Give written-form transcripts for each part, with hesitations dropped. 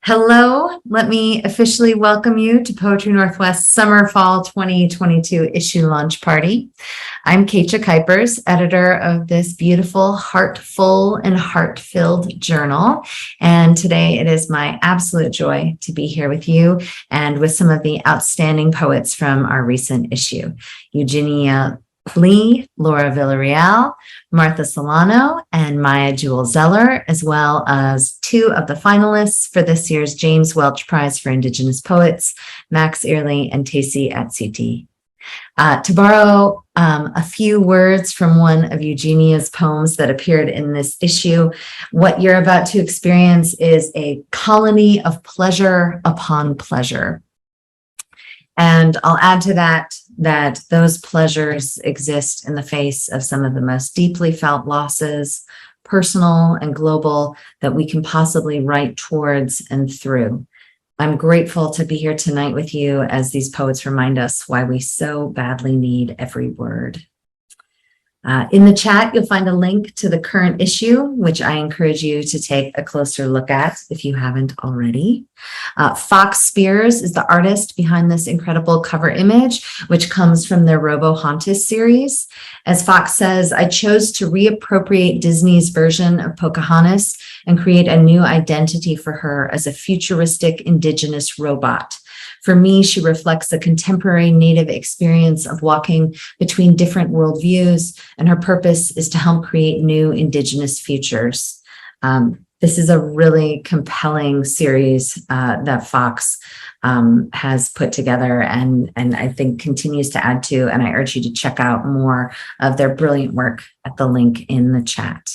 Hello, let me officially welcome you to Poetry Northwest Summer Fall 2022 issue launch party. I'm Keetje Kuipers, editor of this beautiful, heartful and heart-filled journal. And today it is my absolute joy to be here with you and with some of the outstanding poets from our recent issue. Eugenia Leigh, Laura Villareal, Martha Silano, and Jewell Zeller, as well as two of the finalists for this year's James Welch Prize for Indigenous Poets, Max Early and Tacy Atsitty. To borrow a few words from one of Eugenia's poems that appeared in this issue, what you're about to experience is a colony of pleasure upon pleasure. And I'll add to that those pleasures exist in the face of some of the most deeply felt losses, personal and global, that we can possibly write towards and through. I'm grateful to be here tonight with you as these poets remind us why we so badly need every word. In the chat, you'll find a link to the current issue, which I encourage you to take a closer look at if you haven't already. Fox Spears is the artist behind this incredible cover image, which comes from their Robohontas series. As Fox says, I chose to reappropriate Disney's version of Pocahontas and create a new identity for her as a futuristic indigenous robot. For me, she reflects a contemporary Native experience of walking between different worldviews, and her purpose is to help create new Indigenous futures. This is a really compelling series that Fox has put together and I think continues to add to, and I urge you to check out more of their brilliant work at the link in the chat.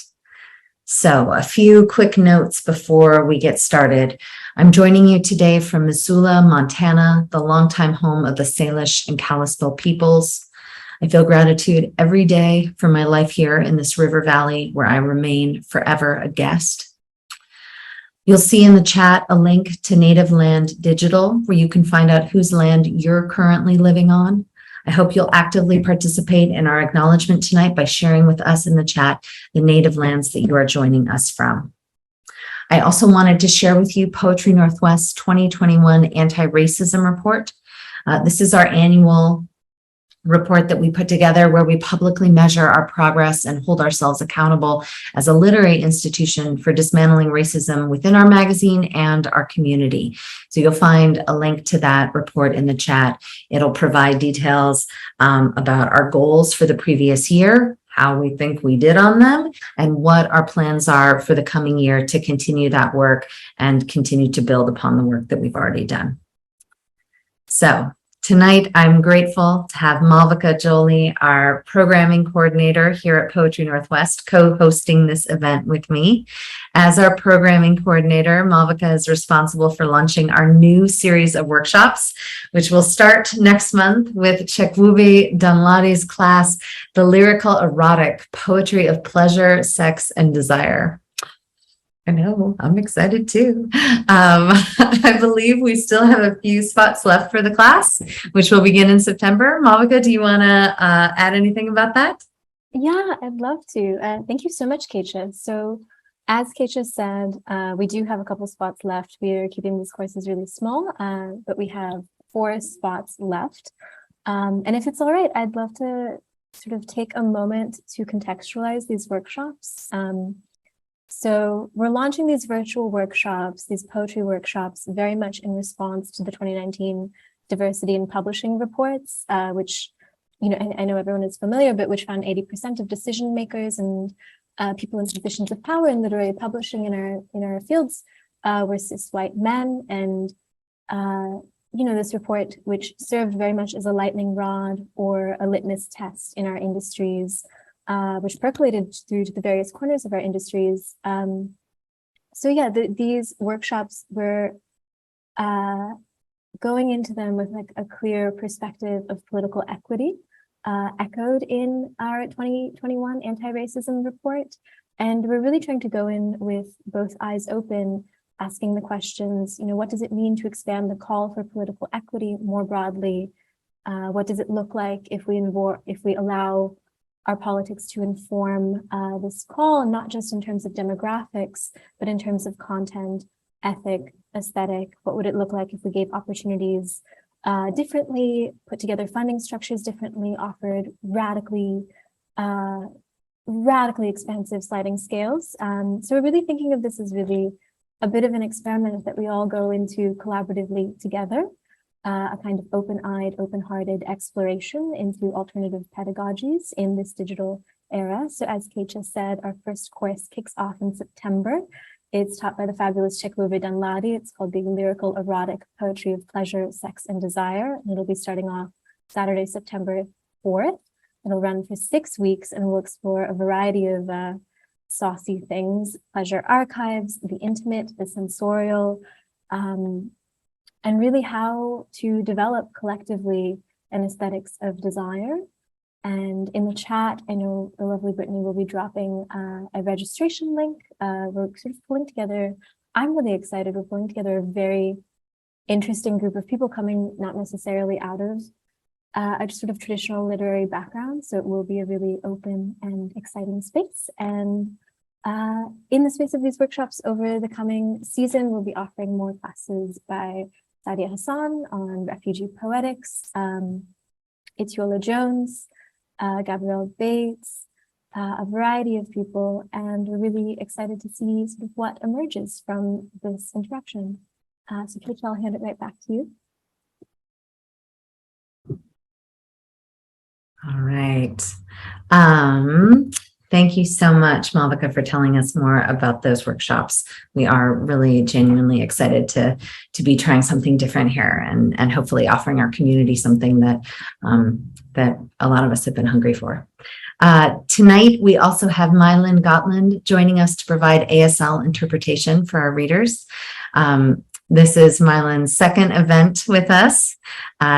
So a few quick notes before we get started. I'm joining you today from Missoula, Montana, the longtime home of the Salish and Kalispel peoples. I feel gratitude every day for my life here in this river valley where I remain forever a guest. You'll see in the chat a link to Native Land Digital, where you can find out whose land you're currently living on. I hope you'll actively participate in our acknowledgement tonight by sharing with us in the chat the native lands that you are joining us from. I also wanted to share with you Poetry Northwest's 2021 Anti-Racism Report. This is our annual report that we put together where we publicly measure our progress and hold ourselves accountable as a literary institution for dismantling racism within our magazine and our community. So you'll find a link to that report in the chat. It'll provide details about our goals for the previous year, how we think we did on them, and what our plans are for the coming year to continue that work and continue to build upon the work that we've already done. So tonight, I'm grateful to have Malvika, our programming coordinator here at Poetry Northwest, co-hosting this event with me. As our programming coordinator, Malvika is responsible for launching our new series of workshops, which will start next month with Chekwube Dunladi's class, The Lyrical Erotic, Poetry of Pleasure, Sex, and Desire. I know, I'm excited too. I believe we still have a few spots left for the class, which will begin in September. Malvika, do you want to add anything about that? Yeah, I'd love to. Thank you so much, Keetje. So as Keetje said, we do have a couple spots left. We are keeping these courses really small, but we have 4 spots left. And if it's all right, I'd love to sort of take a moment to contextualize these workshops. So we're launching these virtual workshops, these poetry workshops, very much in response to the 2019 Diversity in Publishing reports, which, you know, I know everyone is familiar, but which found 80% of decision makers and people in positions of power in literary publishing in our fields were cis white men. And, you know, this report, which served very much as a lightning rod or a litmus test in our industries, which percolated through to the various corners of our industries. So yeah, these workshops were going into them with like a clear perspective of political equity, echoed in our 2021 anti-racism report. And we're really trying to go in with both eyes open, asking the questions, you know, what does it mean to expand the call for political equity more broadly? What does it look like if we allow our politics to inform this call, not just in terms of demographics, but in terms of content, ethic, aesthetic? What would it look like if we gave opportunities differently, put together funding structures differently, offered radically expansive sliding scales? So we're really thinking of this as really a bit of an experiment that we all go into collaboratively together, a kind of open-eyed, open-hearted exploration into alternative pedagogies in this digital era. So as Keetje said, our first course kicks off in September. It's taught by the fabulous Chekwube Dunladi. It's called The Lyrical Erotic Poetry of Pleasure, Sex, and Desire. And it'll be starting off Saturday, September 4th. It'll run for 6 weeks and we'll explore a variety of saucy things: pleasure archives, the intimate, the sensorial, and really how to develop collectively an aesthetics of desire. And in the chat, I know the lovely Brittany will be dropping a registration link. We're sort of pulling together, I'm really excited, we're pulling together a very interesting group of people coming not necessarily out of a sort of traditional literary background. So it will be a really open and exciting space. And in the space of these workshops over the coming season, we'll be offering more classes by Sadia Hassan on refugee poetics, Itiola Jones, Gabrielle Bates, a variety of people, and we're really excited to see sort of what emerges from this interaction. So Keetje, I'll hand it right back to you. All right. Thank you so much, Malvika, for telling us more about those workshops. We are really genuinely excited to be trying something different here and hopefully offering our community something that that a lot of us have been hungry for. Tonight, we also have Mailyn Gotlund joining us to provide ASL interpretation for our readers. This is Mailyn's second event with us.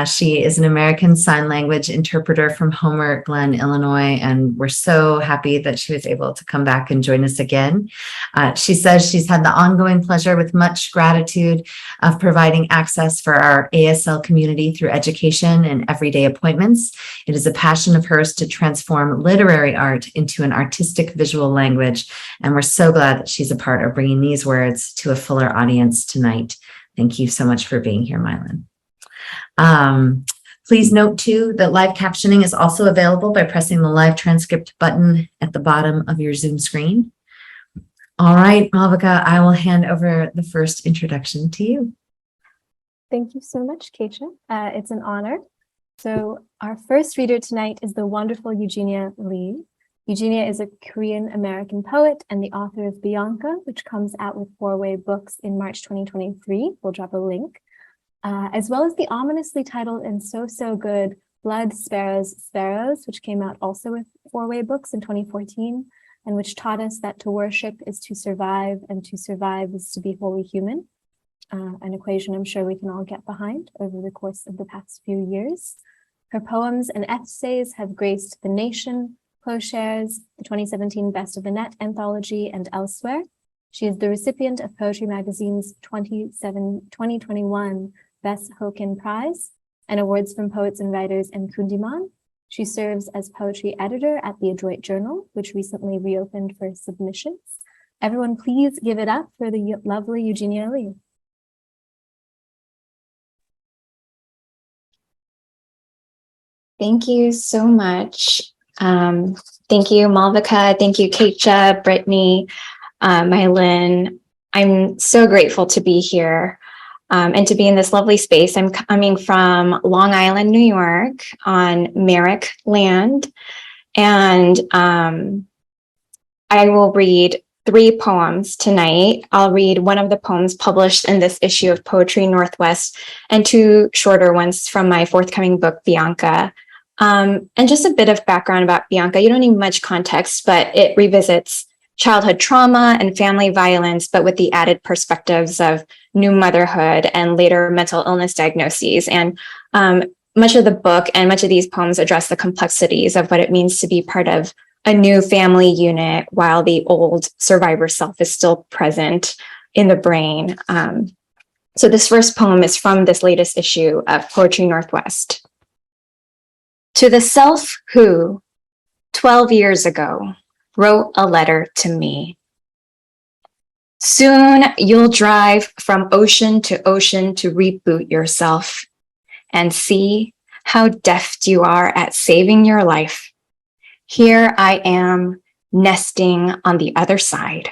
She is an American Sign Language interpreter from Homer Glen, Illinois, and we're so happy that she was able to come back and join us again. She says she's had the ongoing pleasure with much gratitude of providing access for our ASL community through education and everyday appointments. It is a passion of hers to transform literary art into an artistic visual language, and we're so glad that she's a part of bringing these words to a fuller audience tonight. Thank you so much for being here, Mailyn. Please note too that live captioning is also available by pressing the live transcript button at the bottom of your Zoom screen. All right, Malvika, I will hand over the first introduction to you. Thank you so much, Keetje. It's an honor. So our first reader tonight is the wonderful Eugenia Leigh. Eugenia is a Korean-American poet and the author of Bianca, which comes out with 4-Way Books in March 2023. We'll drop a link. As well as the ominously titled and so good Blood, Sparrows, Sparrows, which came out also with 4-Way Books in 2014, and which taught us that to worship is to survive, and to survive is to be wholly human. An equation I'm sure we can all get behind over the course of the past few years. Her poems and essays have graced The Nation, Ploughshares, the 2017 Best of the Net Anthology, and elsewhere. She is the recipient of Poetry Magazine's 2021 Bess Hokin Prize and awards from Poets and Writers and Kundiman. She serves as poetry editor at the Adroit Journal, which recently reopened for submissions. Everyone, please give it up for the lovely Eugenia Leigh. Thank you so much. Thank you, Malvika. Thank you, Keetje, Brittany, Mailyn. I'm so grateful to be here and to be in this lovely space. I'm coming from Long Island, New York, on Merrick land, and I will read 3 poems tonight. I'll read one of the poems published in this issue of Poetry Northwest and 2 shorter ones from my forthcoming book, Bianca. And just a bit of background about Bianca. You don't need much context, but it revisits childhood trauma and family violence, but with the added perspectives of new motherhood and later mental illness diagnoses. And much of the book and much of these poems address the complexities of what it means to be part of a new family unit while the old survivor self is still present in the brain. So this first poem is from this latest issue of Poetry Northwest. To the self who, 12 years ago, wrote a letter to me. Soon you'll drive from ocean to reboot yourself and see how deft you are at saving your life. Here I am nesting on the other side.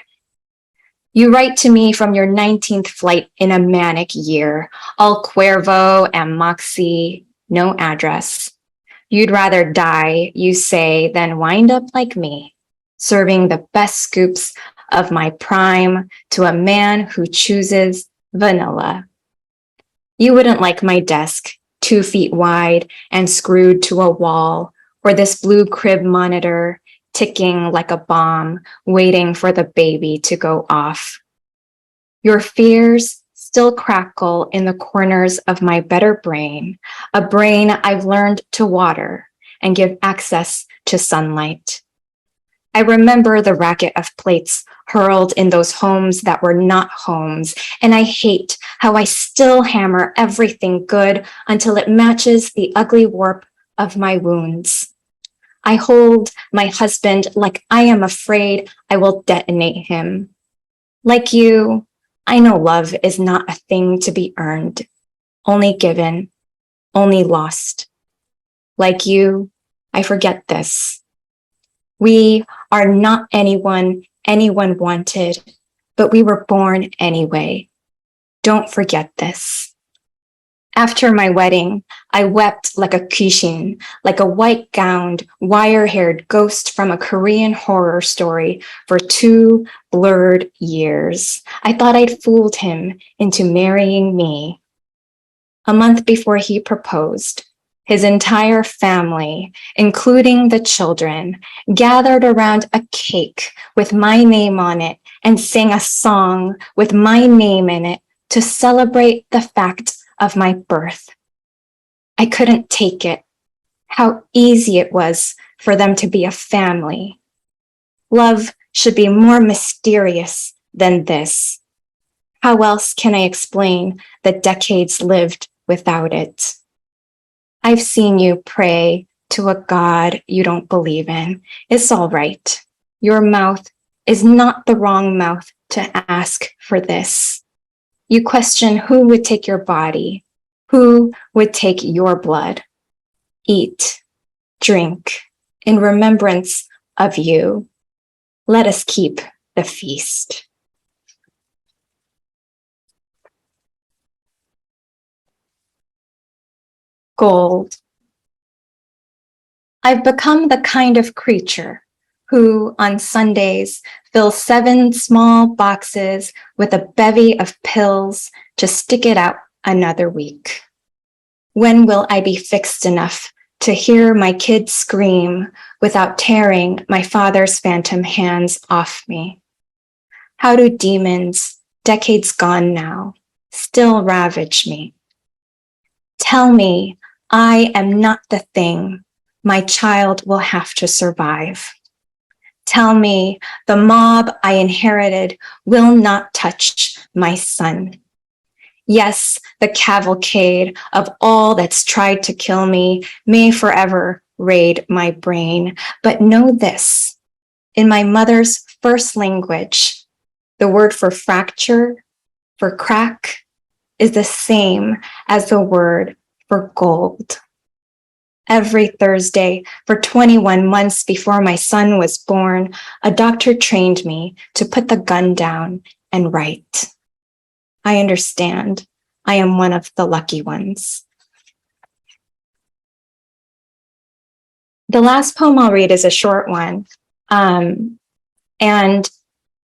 You write to me from your 19th flight in a manic year, all Cuervo and Moxie, no address. You'd rather die, you say, than wind up like me, serving the best scoops of my prime to a man who chooses vanilla. You wouldn't like my desk, 2 feet wide and screwed to a wall, or this blue crib monitor ticking like a bomb, waiting for the baby to go off. Your fears still crackle in the corners of my better brain, a brain I've learned to water and give access to sunlight. I remember the racket of plates hurled in those homes that were not homes, and I hate how I still hammer everything good until it matches the ugly warp of my wounds. I hold my husband like I am afraid I will detonate him. Like you, I know love is not a thing to be earned, only given, only lost. Like you, I forget this. We are not anyone wanted, but we were born anyway. Don't forget this. After my wedding, I wept like a Keetje, like a white-gowned, wire-haired ghost from a Korean horror story for 2 blurred years. I thought I'd fooled him into marrying me. A month before he proposed, his entire family, including the children, gathered around a cake with my name on it and sang a song with my name in it to celebrate the fact of my birth. I couldn't take it, how easy it was for them to be a family. Love should be more mysterious than this. How else can I explain the decades lived without it? I've seen you pray to a God you don't believe in. It's all right. Your mouth is not the wrong mouth to ask for this. You question who would take your body, who would take your blood. Eat, drink, in remembrance of you. Let us keep the feast. Gold. I've become the kind of creature who on Sundays fills 7 small boxes with a bevy of pills to stick it out another week. When will I be fixed enough to hear my kids scream without tearing my father's phantom hands off me? How do demons, decades gone now, still ravage me? Tell me I am not the thing my child will have to survive. Tell me the mob I inherited will not touch my son. Yes, the cavalcade of all that's tried to kill me may forever raid my brain, but know this, in my mother's first language, the word for fracture, for crack, is the same as the word for gold. Every Thursday for 21 months before my son was born, a doctor trained me to put the gun down and write. I understand. I am one of the lucky ones. The last poem I'll read is a short one. And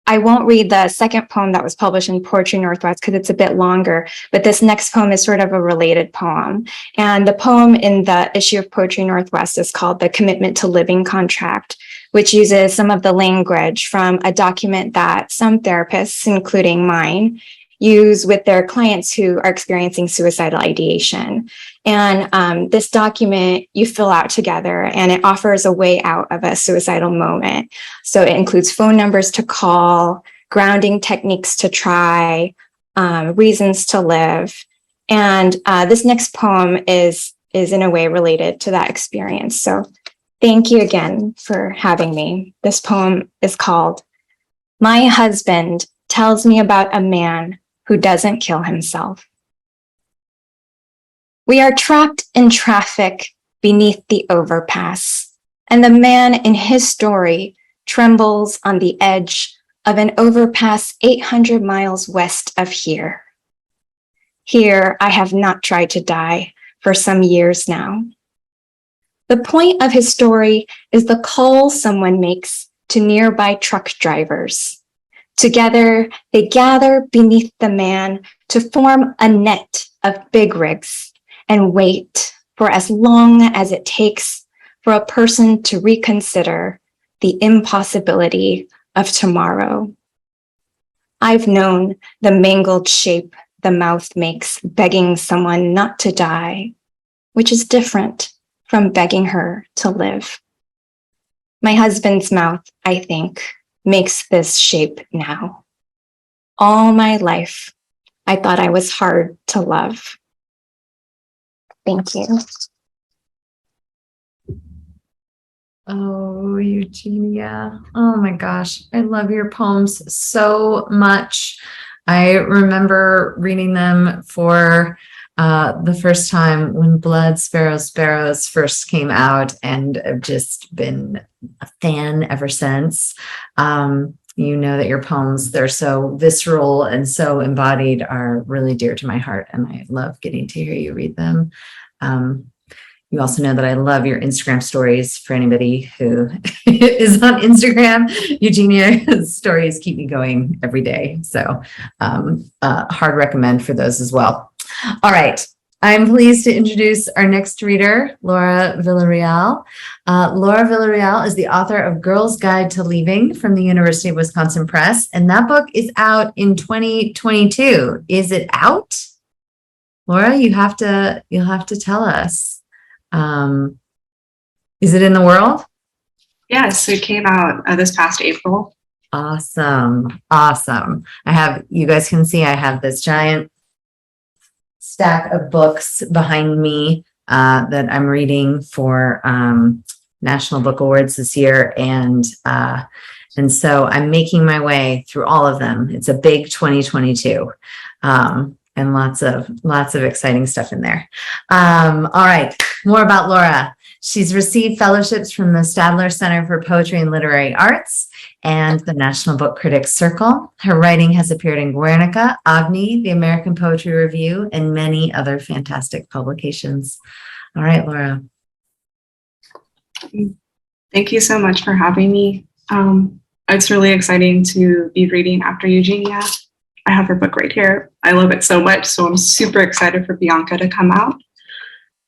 I won't read the second poem that was published in Poetry Northwest because it's a bit longer, but this next poem is sort of a related poem. And the poem in the issue of Poetry Northwest is called The Commitment to Living Contract, which uses some of the language from a document that some therapists, including mine, use with their clients who are experiencing suicidal ideation. And this document you fill out together, and it offers a way out of a suicidal moment. So it includes phone numbers to call, grounding techniques to try, reasons to live. And this next poem is in a way related to that experience. So thank you again for having me. This poem is called My Husband tells me about a man who doesn't kill himself. We are trapped in traffic beneath the overpass, and the man in his story trembles on the edge of an overpass 800 miles west of here. Here, I have not tried to die for some years now. The point of his story is the call someone makes to nearby truck drivers. Together, they gather beneath the man to form a net of big rigs and wait for as long as it takes for a person to reconsider the impossibility of tomorrow. I've known the mangled shape the mouth makes begging someone not to die, which is different from begging her to live. My husband's mouth, I think, makes this shape now. All my life, I thought I was hard to love. Thank you. Oh, Eugenia. Oh my gosh. I love your poems so much. I remember reading them for the first time when Blood, Sparrows, Sparrows first came out, and I've just been a fan ever since. You know that your poems, they're so visceral and so embodied, are really dear to my heart, and I love getting to hear you read them. You also know that I love your Instagram stories. For anybody who is on Instagram, Eugenia's stories keep me going every day. So hard recommend for those as well. All right. I'm pleased to introduce our next reader, Laura Villareal. Laura Villareal is the author of Girl's Guide to Leaving from the University of Wisconsin Press, and that book is out in 2022. Is it out? Laura, you'll have to tell us. Is it in the world? Yes, it came out this past April. Awesome. You guys can see I have this giant stack of books behind me that I'm reading for National Book Awards this year, and so I'm making my way through all of them. It's a big 2022, and lots of exciting stuff in there. All right, more about Laura. She's received fellowships from the Stadler Center for Poetry and Literary Arts and the National Book Critics Circle. Her writing has appeared in Guernica, Agni, the American Poetry Review, and many other fantastic publications. All right, Laura. Thank you so much for having me. It's really exciting to be reading after Eugenia. I have her book right here. I love it so much, so I'm super excited for Bianca to come out.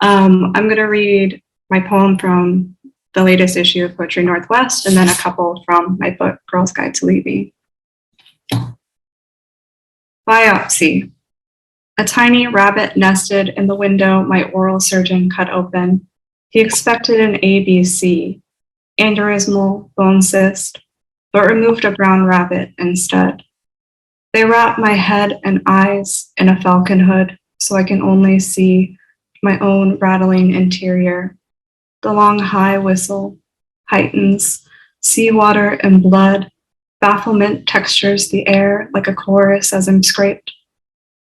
I'm going to read my poem from the latest issue of Poetry Northwest, and then a couple from my book, Girl's Guide to Leaving. Biopsy. A tiny rabbit nested in the window my oral surgeon cut open. He expected an ABC, aneurysmal bone cyst, but removed a brown rabbit instead. They wrap my head and eyes in a falcon hood so I can only see my own rattling interior. The long high whistle heightens, seawater and blood, bafflement textures the air like a chorus as I'm scraped.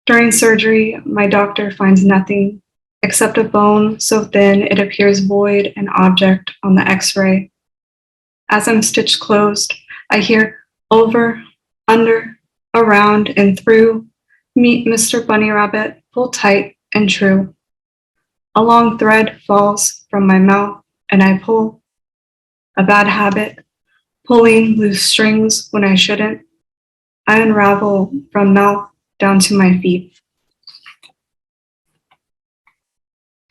During surgery, my doctor finds nothing except a bone so thin it appears void an object on the x-ray. As I'm stitched closed, I hear over, under, around, and through. Meet Mr. Bunny Rabbit, pull tight and true. A long thread falls from my mouth and I pull. A bad habit, pulling loose strings when I shouldn't. I unravel from mouth down to my feet.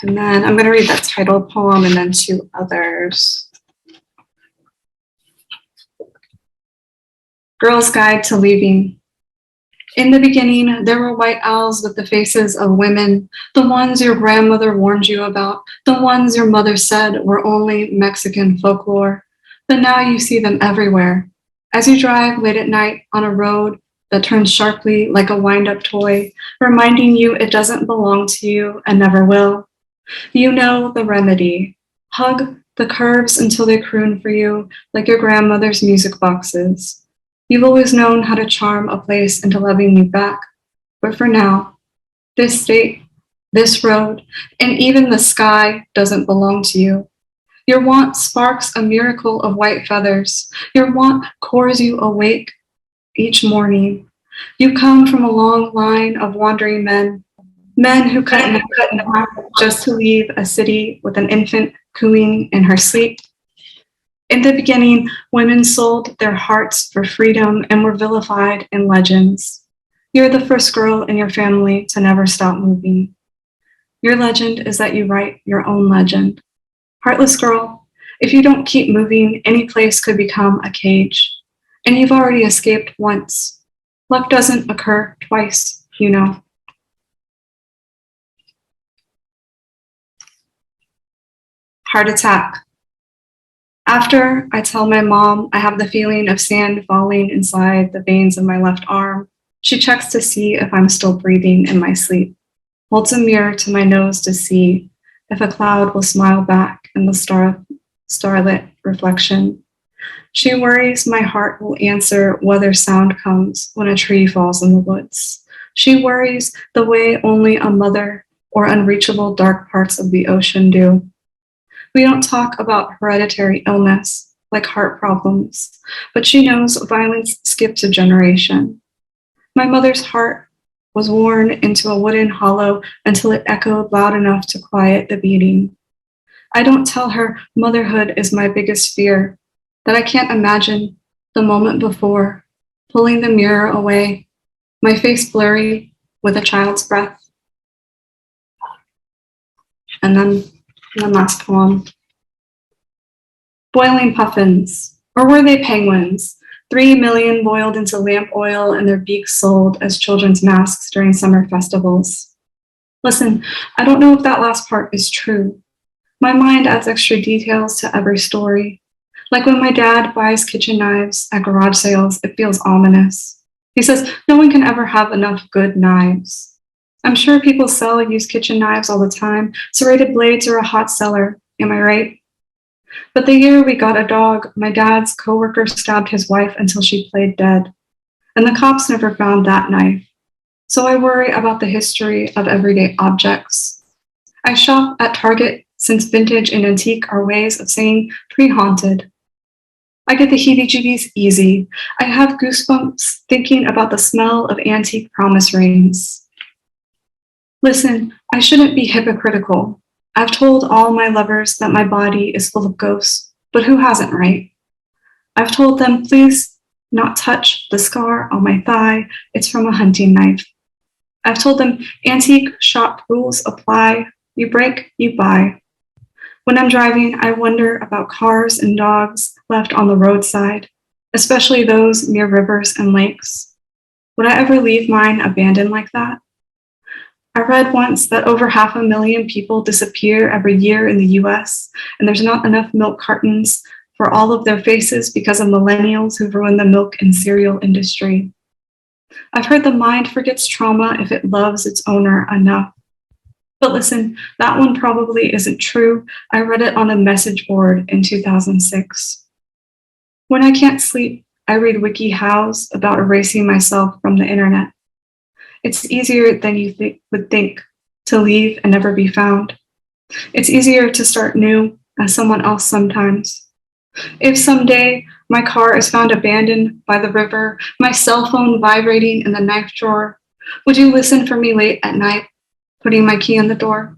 And then I'm going to read that title poem and then two others. Girl's Guide to Leaving. In the beginning, there were white owls with the faces of women, the ones your grandmother warned you about, the ones your mother said were only Mexican folklore. But now you see them everywhere. As you drive late at night on a road that turns sharply like a wind-up toy, reminding you it doesn't belong to you and never will. You know the remedy. Hug the curves until they croon for you like your grandmother's music boxes. You've always known how to charm a place into loving you back. But for now, this state, this road, and even the sky doesn't belong to you. Your want sparks a miracle of white feathers. Your want cores you awake each morning. You come from a long line of wandering men who cut in half just to leave a city with an infant cooing in her sleep. In the beginning, women sold their hearts for freedom and were vilified in legends. You're the first girl in your family to never stop moving. Your legend is that you write your own legend. Heartless girl, if you don't keep moving, any place could become a cage. And you've already escaped once. Luck doesn't occur twice, you know. Heart attack. After I tell my mom I have the feeling of sand falling inside the veins of my left arm, she checks to see if I'm still breathing in my sleep, holds a mirror to my nose to see if a cloud will smile back in the starlit reflection. She worries my heart will answer whether sound comes when a tree falls in the woods. She worries the way only a mother or unreachable dark parts of the ocean do. We don't talk about hereditary illness like heart problems, but she knows violence skips a generation. My mother's heart was worn into a wooden hollow until it echoed loud enough to quiet the beating. I don't tell her motherhood is my biggest fear, that I can't imagine the moment before, pulling the mirror away, my face blurry with a child's breath. And then one last poem. Boiling puffins, or were they penguins? 3 million boiled into lamp oil and their beaks sold as children's masks during summer festivals. Listen, I don't know if that last part is true. My mind adds extra details to every story. Like when my dad buys kitchen knives at garage sales, it feels ominous. He says no one can ever have enough good knives. I'm sure people sell used kitchen knives all the time. Serrated blades are a hot seller, am I right? But the year we got a dog, my dad's coworker stabbed his wife until she played dead. And the cops never found that knife. So I worry about the history of everyday objects. I shop at Target since vintage and antique are ways of saying pre-haunted. I get the heebie-jeebies easy. I have goosebumps thinking about the smell of antique promise rings. Listen, I shouldn't be hypocritical. I've told all my lovers that my body is full of ghosts, but who hasn't, right? I've told them, please not touch the scar on my thigh. It's from a hunting knife. I've told them antique shop rules apply. You break, you buy. When I'm driving, I wonder about cars and dogs left on the roadside, especially those near rivers and lakes. Would I ever leave mine abandoned like that? I read once that over 500,000 people disappear every year in the US, and there's not enough milk cartons for all of their faces because of millennials who've ruined the milk and cereal industry. I've heard the mind forgets trauma if it loves its owner enough. But listen, that one probably isn't true. I read it on a message board in 2006. When I can't sleep, I read WikiHows about erasing myself from the internet. It's easier than you would think to leave and never be found. It's easier to start new as someone else sometimes. If someday my car is found abandoned by the river, my cell phone vibrating in the knife drawer, would you listen for me late at night, putting my key in the door?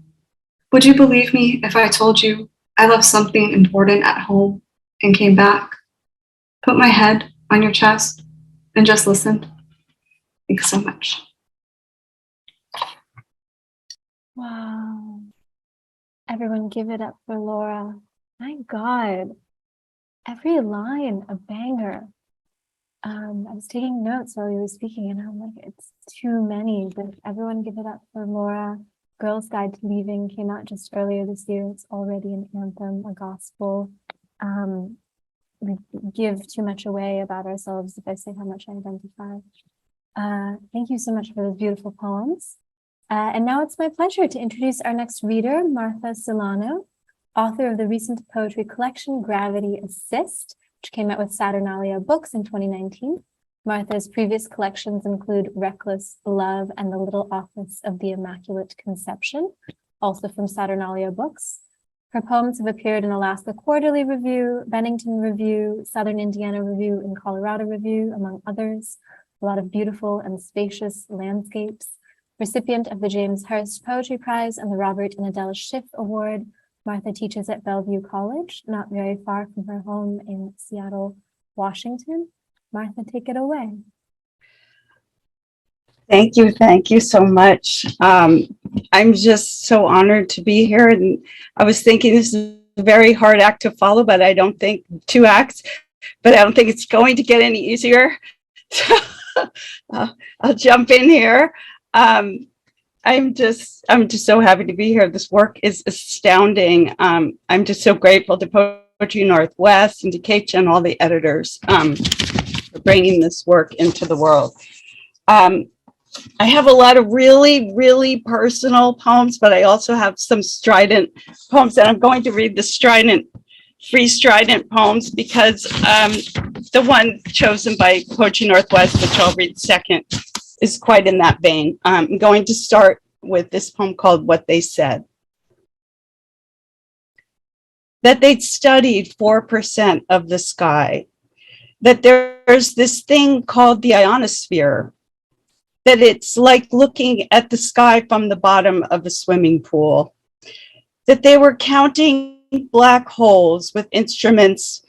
Would you believe me if I told you I left something important at home and came back? Put my head on your chest and just listened. Thanks so much. Wow. Everyone give it up for Laura. My God. Every line a banger. I was taking notes while you were speaking and I'm like, it's too many, but everyone give it up for Laura. Girl's Guide to Leaving came out just earlier this year. It's already an anthem, a gospel. We give too much away about ourselves if I say how much I identify. Thank you so much for those beautiful poems. And now it's my pleasure to introduce our next reader, Martha Silano, author of the recent poetry collection, Gravity Assist, which came out with Saturnalia Books in 2019. Martha's previous collections include Reckless Love and The Little Office of the Immaculate Conception, also from Saturnalia Books. Her poems have appeared in Alaska Quarterly Review, Bennington Review, Southern Indiana Review, and Colorado Review, among others. A lot of beautiful and spacious landscapes. Recipient of the James Hurst Poetry Prize and the Robert and Adele Schiff Award, Martha teaches at Bellevue College, not very far from her home in Seattle, Washington. Martha, take it away. Thank you so much. I'm just so honored to be here, and I was thinking this is a very hard act to follow, but I don't think two acts, but I don't think it's going to get any easier. So I'll jump in here. I'm just so happy to be here. This work is astounding. I'm just so grateful to Poetry Northwest and to Keetje and all the editors for bringing this work into the world. I have a lot of really, really personal poems, but I also have some strident poems, and I'm going to read the free strident poems because the one chosen by Poetry Northwest, which I'll read second, is quite in that vein. I'm going to start with this poem called What They Said. That they'd studied 4% of the sky, that there's this thing called the ionosphere, that it's like looking at the sky from the bottom of a swimming pool, that they were counting black holes with instruments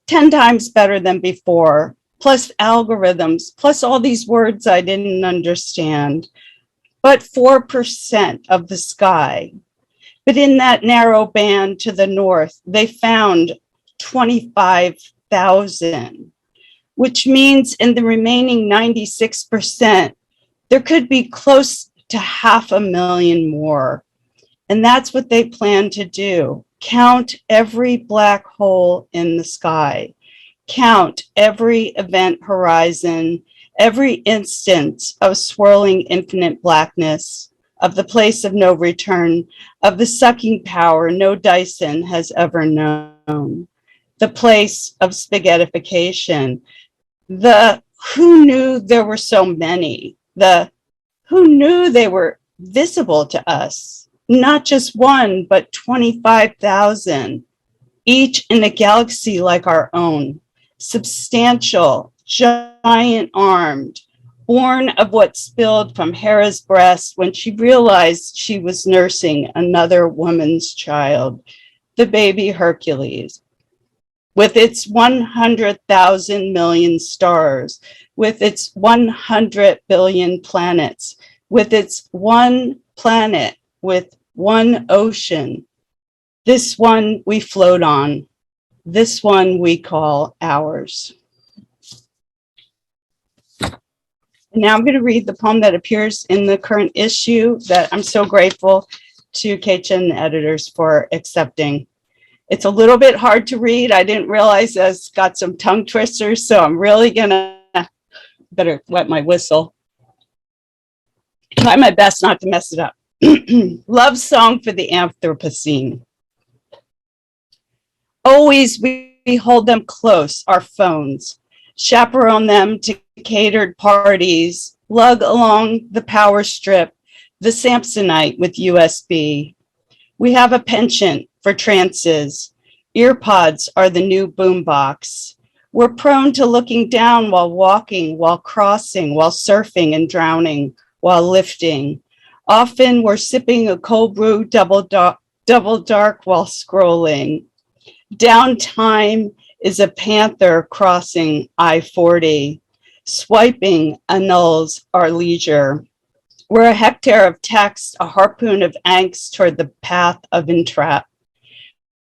10 times better than before, plus algorithms, plus all these words I didn't understand, but 4% of the sky. But in that narrow band to the north, they found 25,000, which means in the remaining 96%, there could be close to 500,000 more. And that's what they plan to do. Count every black hole in the sky. Count every event horizon, every instance of swirling infinite blackness, of the place of no return, of the sucking power no Dyson has ever known, the place of spaghettification, the who knew there were so many, the who knew they were visible to us, not just one, but 25,000, each in a galaxy like our own, substantial, giant armed, born of what spilled from Hera's breast when she realized she was nursing another woman's child, the baby Hercules, with its 100,000 million stars, with its 100 billion planets, with its one planet, with one ocean. This one we float on, this one we call ours. And now I'm going to read the poem that appears in the current issue that I'm so grateful to Keetje and the editors for accepting. It's a little bit hard to read. I didn't realize it's got some tongue twisters, so I'm really gonna better wet my whistle. Try my best not to mess it up. Love song for the Anthropocene. Always we hold them close, our phones, chaperone them to catered parties, lug along the power strip, the Samsonite with USB. We have a penchant for trances. Earpods are the new boombox. We're prone to looking down while walking, while crossing, while surfing and drowning, while lifting. Often we're sipping a cold brew double dark while scrolling. Downtime is a panther crossing I-40. Swiping annuls our leisure. We're a hectare of text, a harpoon of angst toward the path of entrap.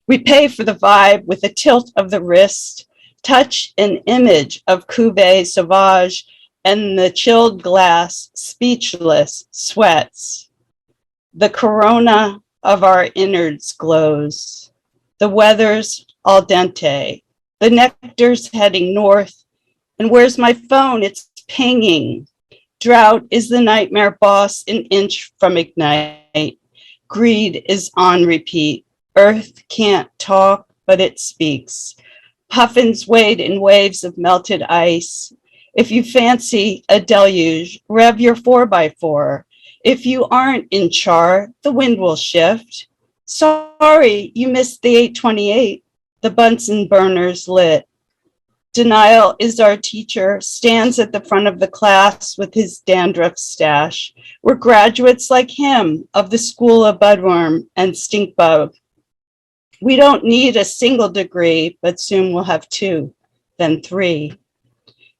We pay for the vibe with a tilt of the wrist, touch an image of Cuvée Sauvage, and the chilled glass, speechless, sweats. The corona of our innards glows. The weather's al dente. The nectar's heading north. And where's my phone? It's pinging. Drought is the nightmare boss an inch from ignite. Greed is on repeat. Earth can't talk, but it speaks. Puffins wade in waves of melted ice. If you fancy a deluge, rev your 4x4. If you aren't in char, the wind will shift. Sorry, you missed the 828. The Bunsen burner's lit. Denial is our teacher, stands at the front of the class with his dandruff stash. We're graduates like him of the School of Budworm and Stinkbug. We don't need a single degree, but soon we'll have 2, then 3.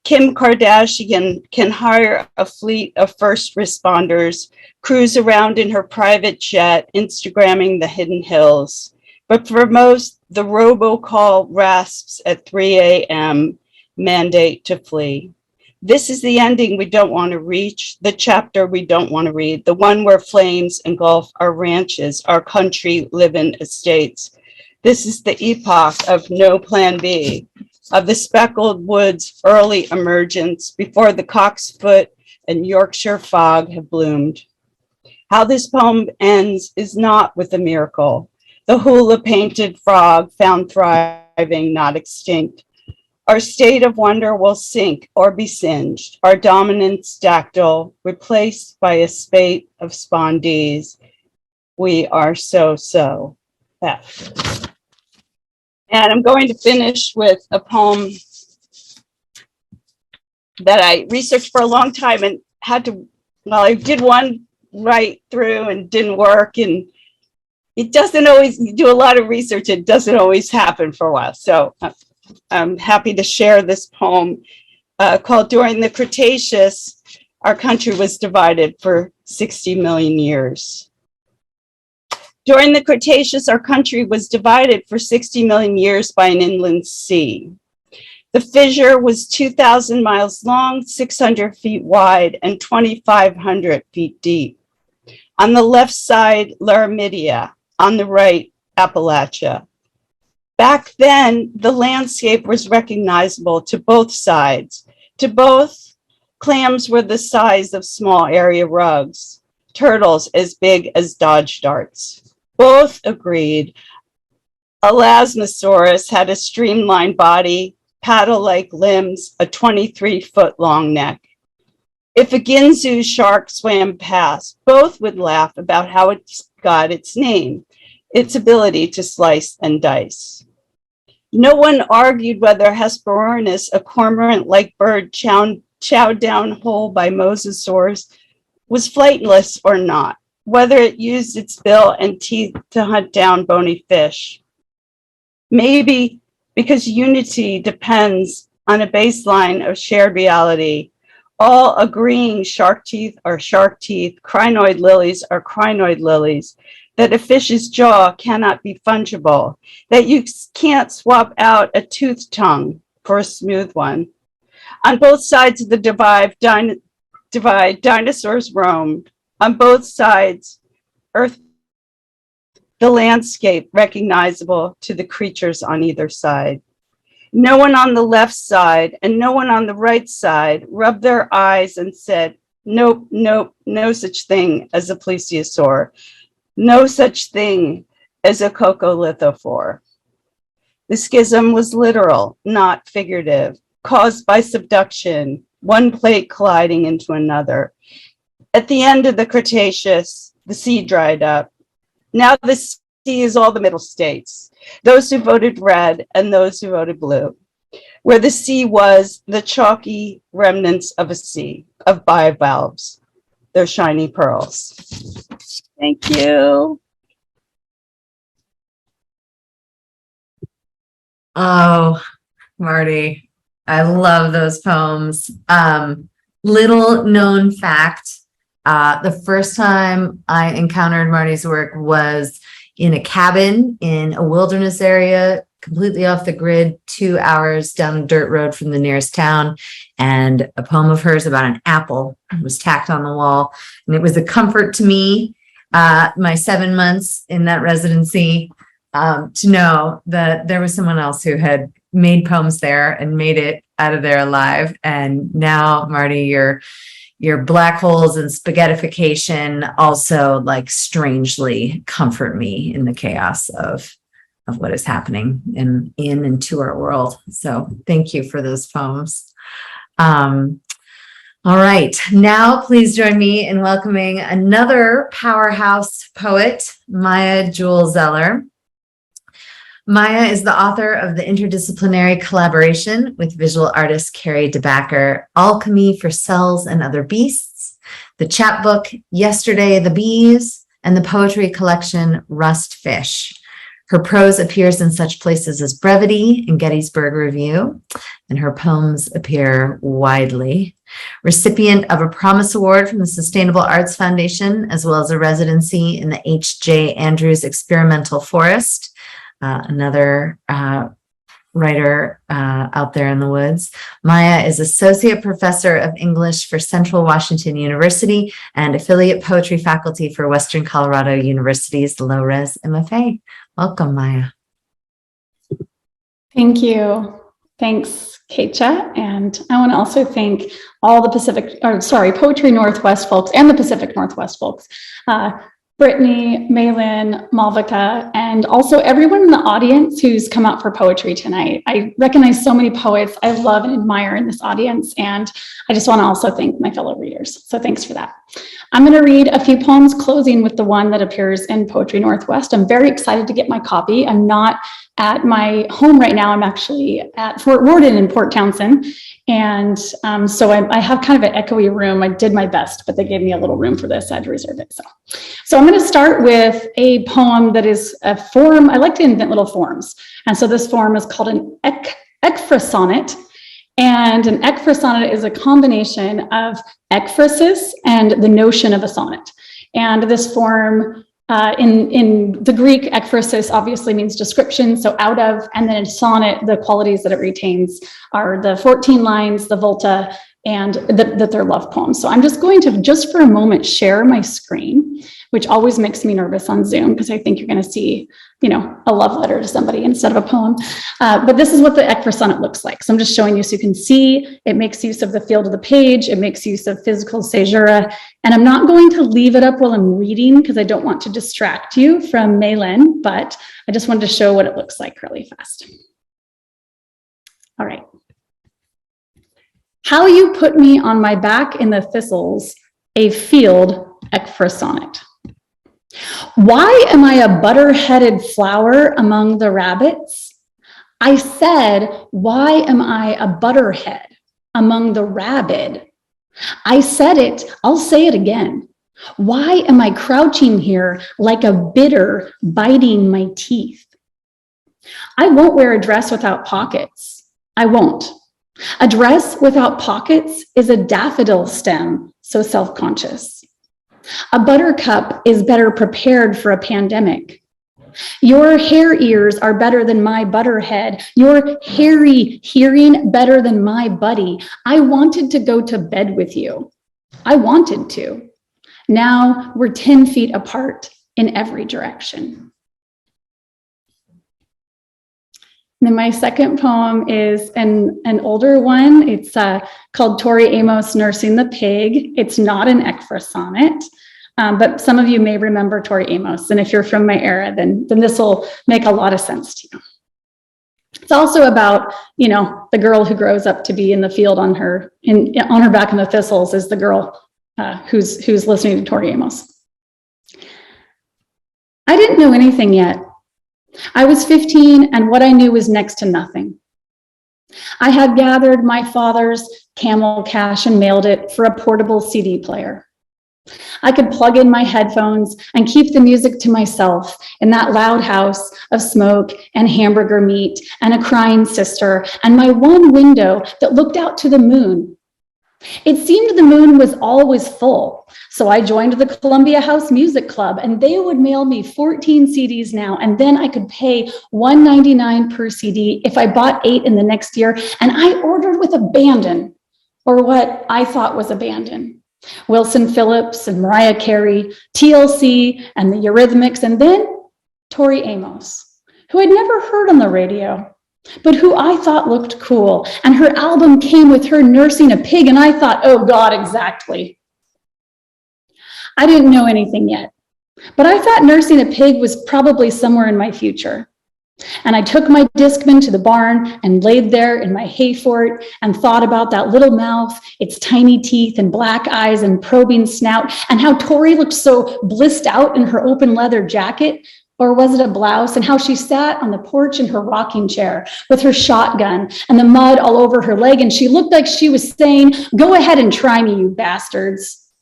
Kim Kardashian can hire a fleet of first responders, cruise around in her private jet, Instagramming the hidden hills. But for most, the robocall rasps at 3 a.m., mandate to flee. This is the ending we don't want to reach, the chapter we don't want to read, the one where flames engulf our ranches, our country live-in estates. This is the epoch of no plan B, of the speckled woods' early emergence before the cocksfoot and Yorkshire fog have bloomed. How this poem ends is not with a miracle. The hula-painted frog found thriving, not extinct. Our state of wonder will sink or be singed, our dominance dactyl replaced by a spate of spondees. We are so F. And I'm going to finish with a poem that I researched for a long time and had to, well, I did one right through and didn't work, and it doesn't always, you do a lot of research, it doesn't always happen for a while. So I'm happy to share this poem called During the Cretaceous, Our Country Was Divided for 60 million years. During the Cretaceous, our country was divided for 60 million years by an inland sea. The fissure was 2,000 miles long, 600 feet wide, and 2,500 feet deep. On the left side, Laramidia. On the right, Appalachia. Back then, the landscape was recognizable to both sides. To both, clams were the size of small area rugs, turtles as big as Dodge darts. Both agreed Elasmosaurus had a streamlined body, paddle-like limbs, a 23-foot-long neck. If a Ginsu shark swam past, both would laugh about how it got its name, its ability to slice and dice. No one argued whether Hesperornis, a cormorant-like bird chowed down whole by mosasaurs, was flightless or not, whether it used its bill and teeth to hunt down bony fish. Maybe because unity depends on a baseline of shared reality, all agreeing shark teeth are shark teeth, crinoid lilies are crinoid lilies, that a fish's jaw cannot be fungible, that you can't swap out a toothed tongue for a smooth one. On both sides of the divide, dinosaurs roamed. On both sides, Earth, the landscape recognizable to the creatures on either side. No one on the left side and no one on the right side rubbed their eyes and said, nope, nope, no such thing as a plesiosaur. No such thing as a coccolithophore. The schism was literal, not figurative, caused by subduction, one plate colliding into another. At the end of the Cretaceous, the sea dried up. Now the sea is all the middle states, those who voted red and those who voted blue. Where the sea was, the chalky remnants of a sea, of bivalves, their shiny pearls. Thank you. Oh, Marty, I love those poems. Little known fact, the first time I encountered Marty's work was in a cabin in a wilderness area, completely off the grid, 2 hours down a dirt road from the nearest town. And a poem of hers about an apple was tacked on the wall. And it was a comfort to me, my 7 months in that residency, to know that there was someone else who had made poems there and made it out of there alive. And now, Marty, your black holes and spaghettification also like strangely comfort me in the chaos of what is happening in and to our world. So thank you for those poems. All right, now please join me in welcoming another powerhouse poet, Maya Jewell Zeller. Maya is the author of the interdisciplinary collaboration with visual artist Carrie DeBacker, Alchemy for Cells and Other Beasts, the chapbook Yesterday the Bees, and the poetry collection Rust Fish. Her prose appears in such places as Brevity and Gettysburg Review, and her poems appear widely. Recipient of a Promise Award from the Sustainable Arts Foundation, as well as a residency in the H.J. Andrews Experimental Forest, another writer out there in the woods. Maya is Associate Professor of English for Central Washington University and Affiliate Poetry Faculty for Western Colorado University's Low-Res MFA. Welcome, Maya. Thank you. Thanks, Keetje. And I want to also thank all the Poetry Northwest folks and the Pacific Northwest folks. Brittany, Mailyn, Malvika, and also everyone in the audience who's come out for poetry tonight. I recognize so many poets I love and admire in this audience, and I just want to also thank my fellow readers. So thanks for that. I'm going to read a few poems, closing with the one that appears in Poetry Northwest. I'm very excited to get my copy. I'm not at my home right now. I'm actually at Fort Worden in Port Townsend. And so I have kind of an echoey room. I did my best, but they gave me a little room for this. I had to reserve it. So I'm going to start with a poem that is a form. I like to invent little forms. And so this form is called an ekphrasonnet. And an ekphrasonnet is a combination of ekphrasis and the notion of a sonnet. And this form, in the Greek, ekphrasis obviously means description, so out of, and then in sonnet, the qualities that it retains are the 14 lines, the volta, and that they're love poems. So I'm just going to, just for a moment, share my screen, which always makes me nervous on Zoom because I think you're going to see, a love letter to somebody instead of a poem. But this is what the ekphrasonnet looks like. So I'm just showing you so you can see. It makes use of the field of the page. It makes use of physical caesura. And I'm not going to leave it up while I'm reading because I don't want to distract you from Mailyn, but I just wanted to show what it looks like really fast. All right. How you put me on my back in the thistles, a field ekphrasonnet. Why am I a butter-headed flower among the rabbits? I said, why am I a butterhead among the rabid? I said it, I'll say it again. Why am I crouching here like a bitter biting my teeth? I won't wear a dress without pockets. I won't. A dress without pockets is a daffodil stem, so self-conscious. A buttercup is better prepared for a pandemic. Your hair ears are better than my butterhead. Your hairy hearing better than my buddy. I wanted to go to bed with you. I wanted to. Now we're 10 feet apart in every direction. And then my second poem is an older one. It's called Tori Amos Nursing the Pig. It's not an ekphrasonnet, but some of you may remember Tori Amos. And if you're from my era, then this will make a lot of sense to you. It's also about, the girl who grows up to be in the field on her back in the thistles is the girl who's listening to Tori Amos. I didn't know anything yet. I was 15 and what I knew was next to nothing. I had gathered my father's camel cash and mailed it for a portable CD player. I could plug in my headphones and keep the music to myself in that loud house of smoke and hamburger meat and a crying sister and my one window that looked out to the moon. It seemed the moon was always full, so I joined the Columbia House Music Club and they would mail me 14 CDs now, and then I could pay $1.99 per CD if I bought 8 in the next year, and I ordered with abandon, or what I thought was abandon. Wilson Phillips and Mariah Carey, TLC and the Eurythmics, and then Tori Amos, who I'd never heard on the radio, but who I thought looked cool. And her album came with her nursing a pig, and I thought, oh God, exactly. I didn't know anything yet, but I thought nursing a pig was probably somewhere in my future. And I took my Discman to the barn and laid there in my hay fort and thought about that little mouth, its tiny teeth and black eyes and probing snout, and how Tori looked so blissed out in her open leather jacket, or was it a blouse, and how she sat on the porch in her rocking chair with her shotgun and the mud all over her leg, and she looked like she was saying, "Go ahead and try me, you bastards,"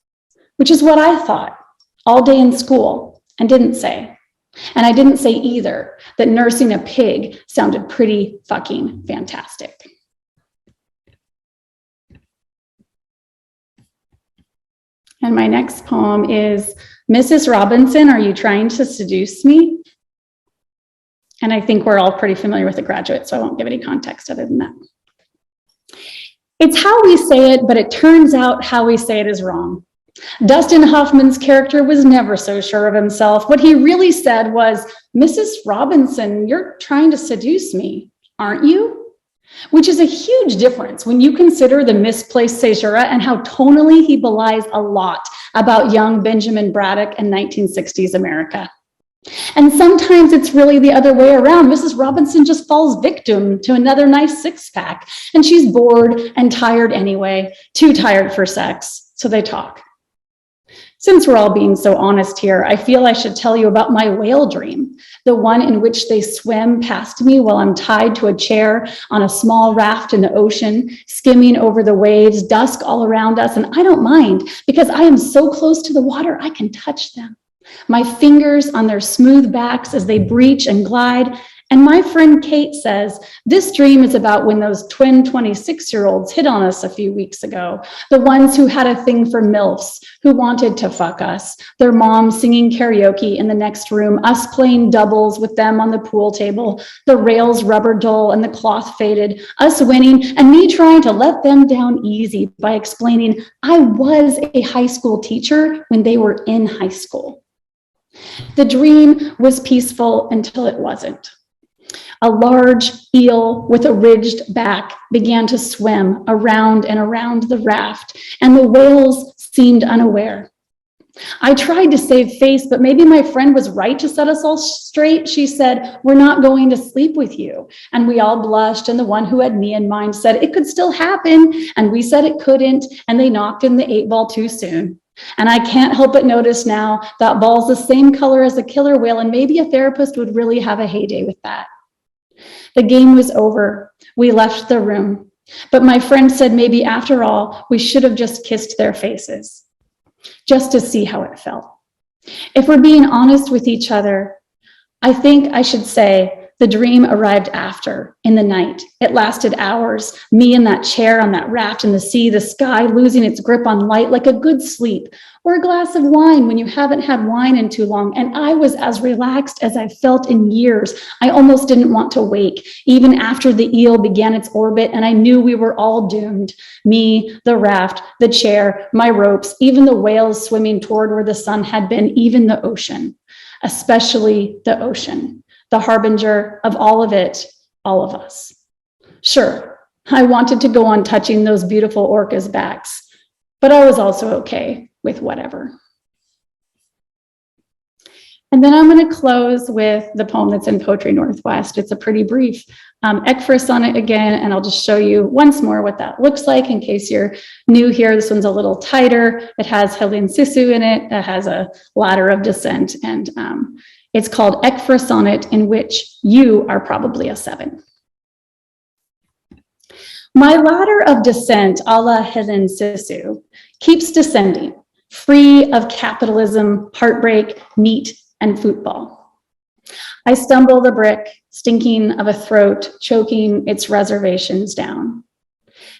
which is what I thought all day in school and didn't say. And I didn't say either that nursing a pig sounded pretty fucking fantastic. And my next poem is, "Mrs. Robinson, are you trying to seduce me?" And I think we're all pretty familiar with The Graduate, so I won't give any context other than that. It's how we say it, but it turns out how we say it is wrong. Dustin Hoffman's character was never so sure of himself. What he really said was, "Mrs. Robinson, you're trying to seduce me, aren't you?" Which is a huge difference when you consider the misplaced caesura and how tonally he belies a lot about young Benjamin Braddock in 1960s America. And sometimes it's really the other way around. Mrs. Robinson just falls victim to another nice six-pack, and she's bored and tired anyway, too tired for sex, so they talk. Since we're all being so honest here, I feel I should tell you about my whale dream, the one in which they swim past me while I'm tied to a chair on a small raft in the ocean, skimming over the waves, dusk all around us, and I don't mind because I am so close to the water I can touch them. My fingers on their smooth backs as they breach and glide. And my friend Kate says, this dream is about when those twin 26-year-olds hit on us a few weeks ago, the ones who had a thing for MILFs, who wanted to fuck us, their mom singing karaoke in the next room, us playing doubles with them on the pool table, the rails rubber dull and the cloth faded, us winning, and me trying to let them down easy by explaining I was a high school teacher when they were in high school. The dream was peaceful until it wasn't. A large eel with a ridged back began to swim around and around the raft, and the whales seemed unaware. I tried to save face, but maybe my friend was right to set us all straight. She said, "We're not going to sleep with you." And we all blushed, and the one who had me in mind said, "It could still happen." And we said it couldn't, and they knocked in the 8-ball too soon. And I can't help but notice now that ball's the same color as a killer whale, and maybe a therapist would really have a heyday with that. The game was over. We left the room. But my friend said maybe after all, we should have just kissed their faces, just to see how it felt. If we're being honest with each other, I think I should say the dream arrived after, in the night. It lasted hours, me in that chair on that raft in the sea, the sky losing its grip on light like a good sleep, or a glass of wine when you haven't had wine in too long. And I was as relaxed as I've felt in years. I almost didn't want to wake, even after the eel began its orbit, and I knew we were all doomed. Me, the raft, the chair, my ropes, even the whales swimming toward where the sun had been, even the ocean, especially the ocean, the harbinger of all of it, all of us. Sure, I wanted to go on touching those beautiful orcas' backs, but I was also okay with whatever. And then I'm going to close with the poem that's in Poetry Northwest. It's a pretty brief Ekphra sonnet again, and I'll just show you once more what that looks like in case you're new here. This one's a little tighter. It has Helene Sisu in it. It has a ladder of descent, and it's called Ekphra Sonnet, in which you are probably a 7. My ladder of descent, a la Helene Sisu, keeps descending, free of capitalism, heartbreak, meat, and football. I stumble the brick, stinking of a throat, choking its reservations down,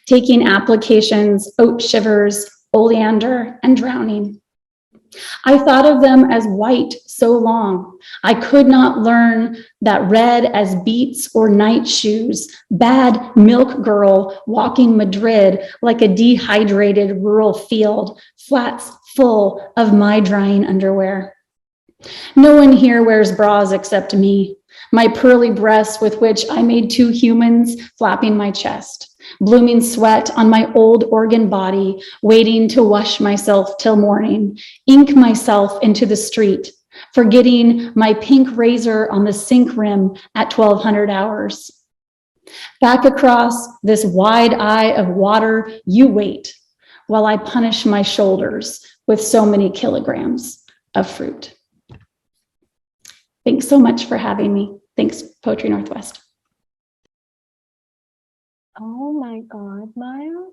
taking applications, oat shivers, oleander, and drowning. I thought of them as white so long, I could not learn that red as beets or night shoes, bad milk girl walking Madrid like a dehydrated rural field, flats full of my drying underwear. No one here wears bras except me, my pearly breasts with which I made 2 humans flapping my chest. Blooming sweat on my old organ body, waiting to wash myself till morning, ink myself into the street, forgetting my pink razor on the sink rim at 1200 hours. Back across this wide eye of water, you wait while I punish my shoulders with so many kilograms of fruit. Thanks so much for having me. Thanks, Poetry Northwest. Oh my God, Maya.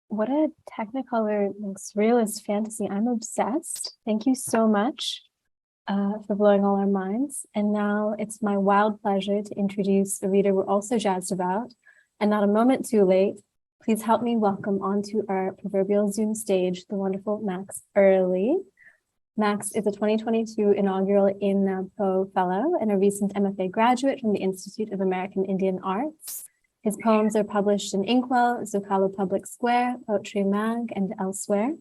What a Technicolor, like, surrealist fantasy. I'm obsessed. Thank you so much for blowing all our minds. And now it's my wild pleasure to introduce a reader we're also jazzed about, and not a moment too late. Please help me welcome onto our proverbial Zoom stage the wonderful Max Early. Max is a 2022 inaugural INAPO Fellow and a recent MFA graduate from the Institute of American Indian Arts. His poems are published in Inkwell, Zocalo Public Square, Poetry Mag, and elsewhere.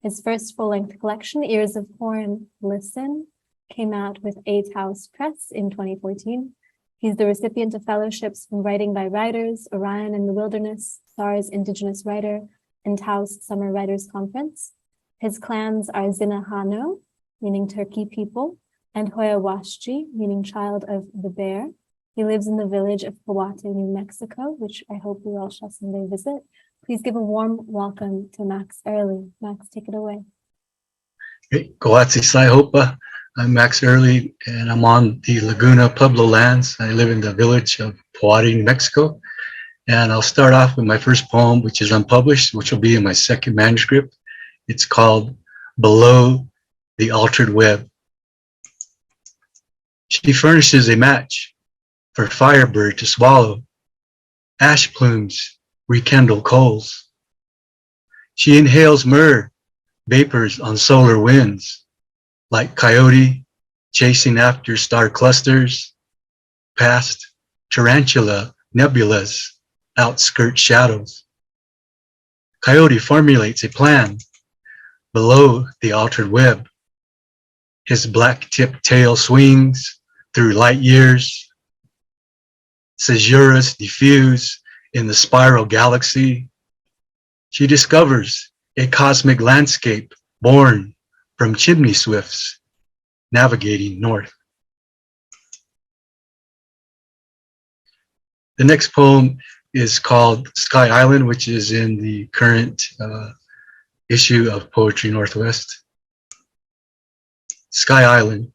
His first full-length collection, Ears of Corn, Listen, came out with Eighth House Press in 2014. He's the recipient of fellowships from Writing by Writers, Orion in the Wilderness, SARS Indigenous Writer, and Taos Summer Writers Conference. His clans are Zinahano, meaning Turkey people, and Hoyawashchi, meaning child of the bear. He lives in the village of Powate, New Mexico, which I hope we all shall someday visit. Please give a warm welcome to Max Early. Max, take it away. Hey, Coatzi Hopa. I'm Max Early, and I'm on the Laguna Pueblo lands. I live in the village of Powate, New Mexico. And I'll start off with my first poem, which is unpublished, which will be in my second manuscript. It's called Below the Altered Web. She furnishes a match for firebird to swallow. Ash plumes rekindle coals. She inhales myrrh, vapors on solar winds, like coyote chasing after star clusters, past tarantula nebulas, outskirt shadows. Coyote formulates a plan below the altered web. His black-tipped tail swings through light years. Caesuras diffuse in the spiral galaxy. She discovers a cosmic landscape born from chimney swifts navigating north. The next poem is called Sky Island, which is in the current issue of Poetry Northwest. Sky Island.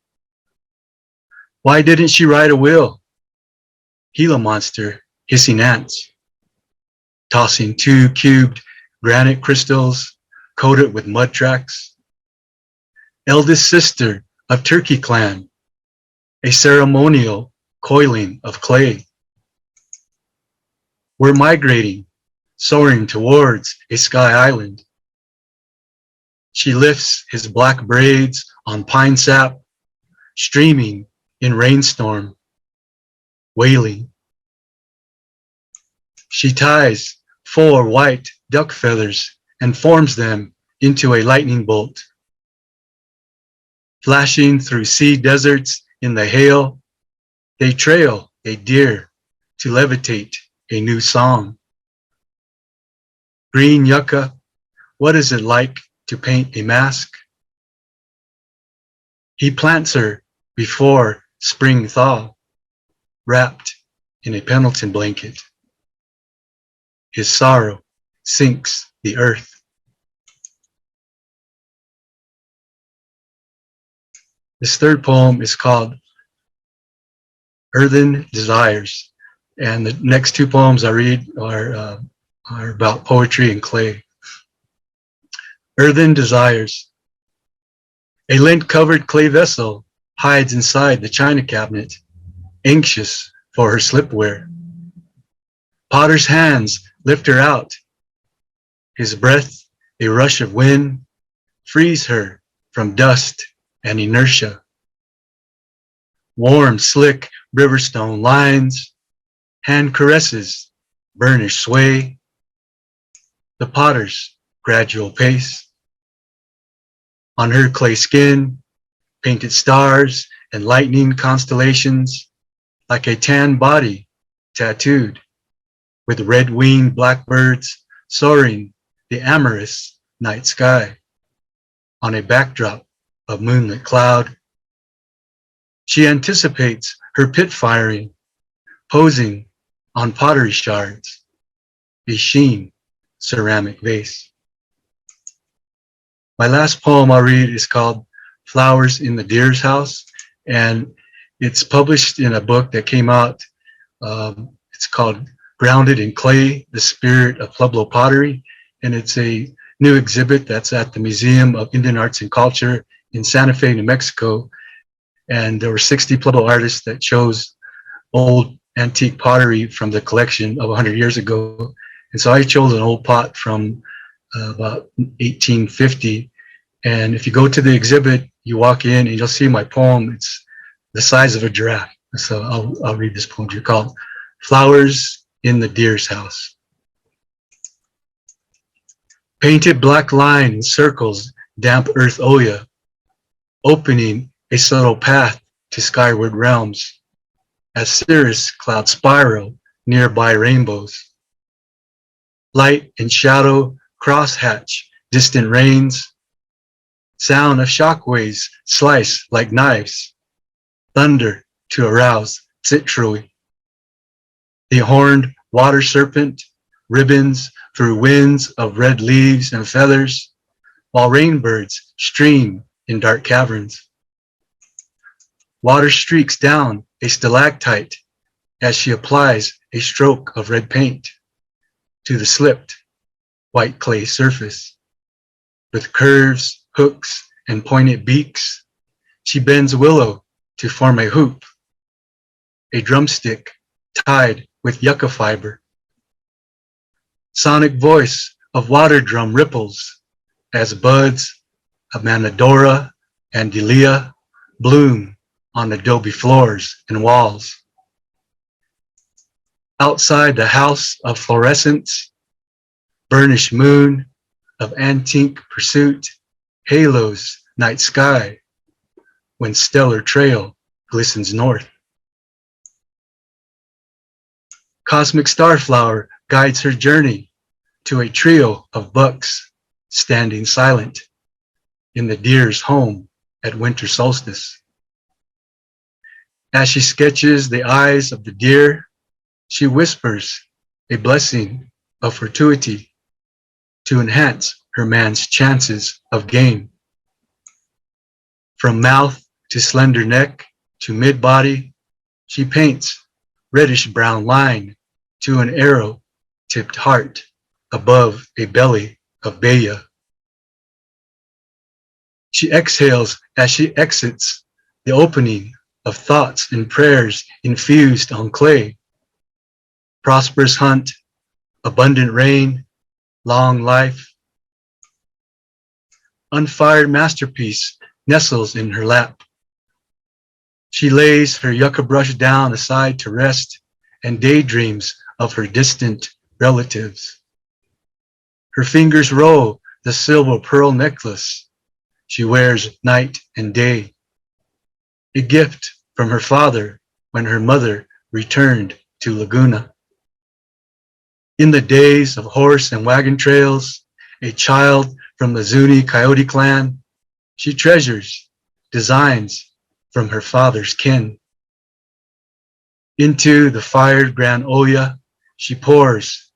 Why didn't she write a will? Gila monster, hissing ants, tossing 2 cubed granite crystals coated with mud tracks. Eldest sister of Turkey clan, a ceremonial coiling of clay. We're migrating, soaring towards a sky island. She lifts his black braids on pine sap, streaming in rainstorm, wailing. She ties 4 white duck feathers and forms them into a lightning bolt. Flashing through sea deserts in the hail, they trail a deer to levitate a new song. Green yucca, what is it like to paint a mask? He plants her before spring thaw, wrapped in a Pendleton blanket. His sorrow sinks the earth. This third poem is called Earthen Desires. And the next 2 poems I read are about poetry and clay. Earthen Desires. A lint-covered clay vessel hides inside the china cabinet, anxious for her slipware. Potter's hands lift her out. His breath, a rush of wind, frees her from dust and inertia. Warm, slick riverstone lines, hand caresses, burnish sway. The potter's gradual pace. On her clay skin, painted stars and lightning constellations, like a tan body tattooed, with red-winged blackbirds soaring the amorous night sky on a backdrop of moonlit cloud, She anticipates her pit firing, posing on pottery shards, a sheen ceramic vase. My last poem I'll read is called Flowers in the Deer's House, and it's published in a book that came out. It's called Grounded in Clay, The Spirit of Pueblo Pottery, and it's a new exhibit that's at the Museum of Indian Arts and Culture in Santa Fe, New Mexico. And there were 60 Pueblo artists that chose old antique pottery from the collection of 100 years ago. And so I chose an old pot from about 1850. And if you go to the exhibit, you walk in and you'll see my poem. It's the size of a giraffe. So I'll read this poem to you called Flowers in the Deer's House. Painted black line circles damp earth Oya, opening a subtle path to skyward realms, as cirrus cloud spiral nearby rainbows. Light and shadow crosshatch distant rains, sound of shockwaves slice like knives, thunder to arouse Citrui. The horned water serpent ribbons through winds of red leaves and feathers, while rainbirds stream in dark caverns. Water streaks down a stalactite as she applies a stroke of red paint to the slipped white clay surface. With curves, hooks, and pointed beaks, she bends willow to form a hoop, a drumstick tied with yucca fiber. Sonic voice of water drum ripples as buds of Manadora and Delia bloom on adobe floors and walls. Outside the house of fluorescence, burnished moon of antique pursuit halos night sky when stellar trail glistens north. Cosmic starflower guides her journey to a trio of bucks standing silent in the deer's home at winter solstice. As she sketches the eyes of the deer, she whispers a blessing of fortuity to enhance her man's chances of gain. From mouth to slender neck to mid-body, she paints reddish brown line to an arrow-tipped heart above a belly of Baya. She exhales as she exits the opening of thoughts and prayers infused on clay. Prosperous hunt, abundant rain, long life. Unfired masterpiece nestles in her lap. She lays her yucca brush down aside to rest and daydreams of her distant relatives. Her fingers roll the silver pearl necklace she wears night and day, a gift from her father when her mother returned to Laguna. In the days of horse and wagon trails, a child from the Zuni Coyote clan, she treasures designs from her father's kin. Into the fired Grand Oya, she pours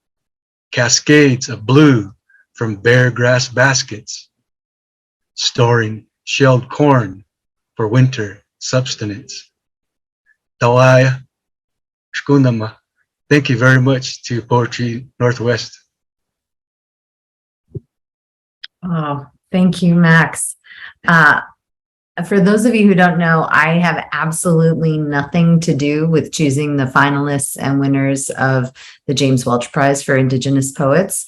cascades of blue from bare grass baskets, storing shelled corn for winter subsistence. Tawaya, Shkundama. Thank you very much to Poetry Northwest. Oh, thank you, Max. For those of you who don't know, I have absolutely nothing to do with choosing the finalists and winners of the James Welch Prize for Indigenous Poets.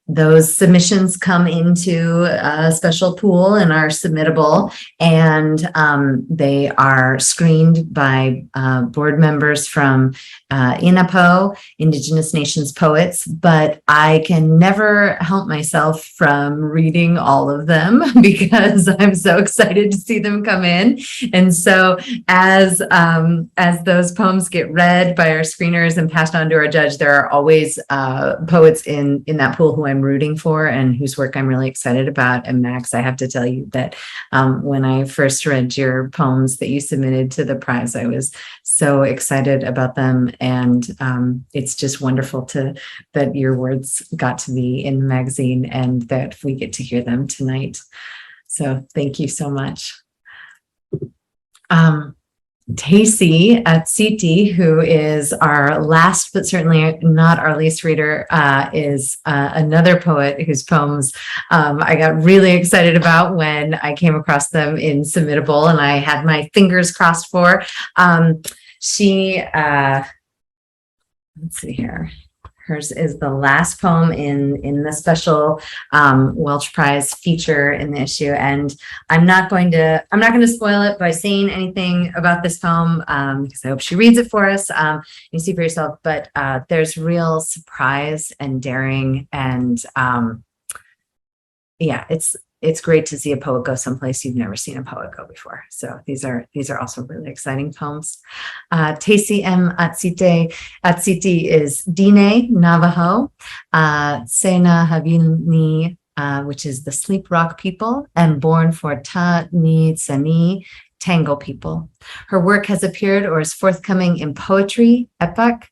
Those submissions come into a special pool and are submittable, and they are screened by board members from INAPO, Indigenous Nations Poets, but I can never help myself from reading all of them because I'm so excited to see them come in. And so as those poems get read by our screeners and passed on to our judge, there are always poets in that pool who I'm I'm rooting for and whose work I'm really excited about. And Max, I have to tell you that when I first read your poems that you submitted to the prize, I was so excited about them. And it's just wonderful that your words got to be in the magazine and that we get to hear them tonight. So thank you so much. Tacy Atsitty, who is our last but certainly not our least reader, is another poet whose poems I got really excited about when I came across them in Submittable, and I had my fingers crossed for. She, let's see here. Hers is the last poem in the special Welch Prize feature in the issue, and I'm not going to spoil it by saying anything about this poem because I hope she reads it for us. You see for yourself, but there's real surprise and daring, and yeah, it's great to see a poet go someplace you've never seen a poet go before. So these are also really exciting poems. Tacy M. Atsitty is Dine Navajo, Sena Havini, which is the Sleep Rock people, and born for Ta Ni Tsani, Tango people. Her work has appeared or is forthcoming in Poetry, Epoch,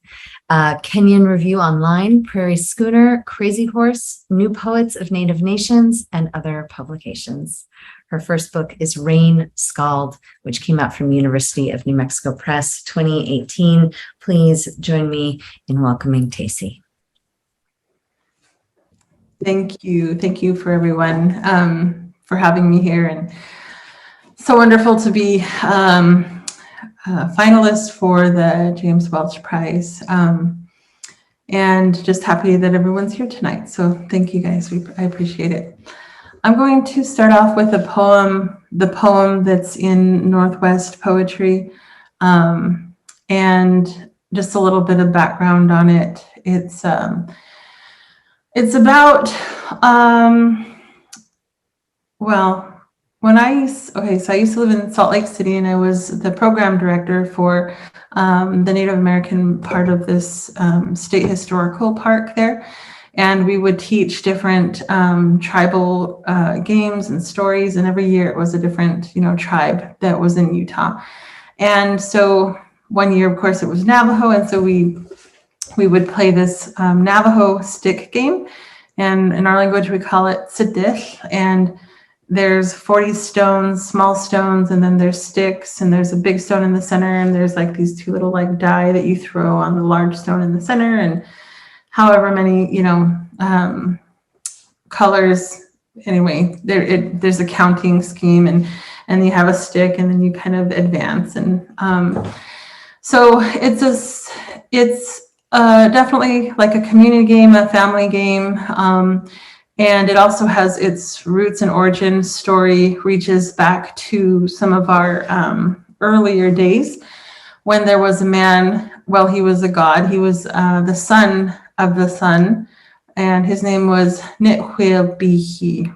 Kenyan Review Online, Prairie Schooner, Crazy Horse, New Poets of Native Nations, and other publications. Her first book is Rain Scald, which came out from University of New Mexico Press, 2018. Please join me in welcoming Tacy. Thank you. Thank you for everyone for having me here. And so wonderful to be finalist for the James Welch Prize, and just happy that everyone's here tonight. So thank you guys, I appreciate it. I'm going to start off with the poem that's in Northwest Poetry, and just a little bit of background on it. It's about, I used to live in Salt Lake City, and I was the program director for the Native American part of this state historical park there. And we would teach different tribal games and stories. And every year it was a different, tribe that was in Utah. And so one year, of course, it was Navajo. And so we would play this Navajo stick game. And in our language, we call it Siddish. And there's 40 stones, small stones, and then there's sticks, and there's a big stone in the center, and there's like these two little like die that you throw on the large stone in the center, and however many, colors. Anyway, there's a counting scheme, and you have a stick, and then you kind of advance, and so it's definitely like a community game, a family game. And it also has its roots and origin story reaches back to some of our earlier days when there was a man, he was a god. He was the son of the sun, and his name was Nithuilbihi.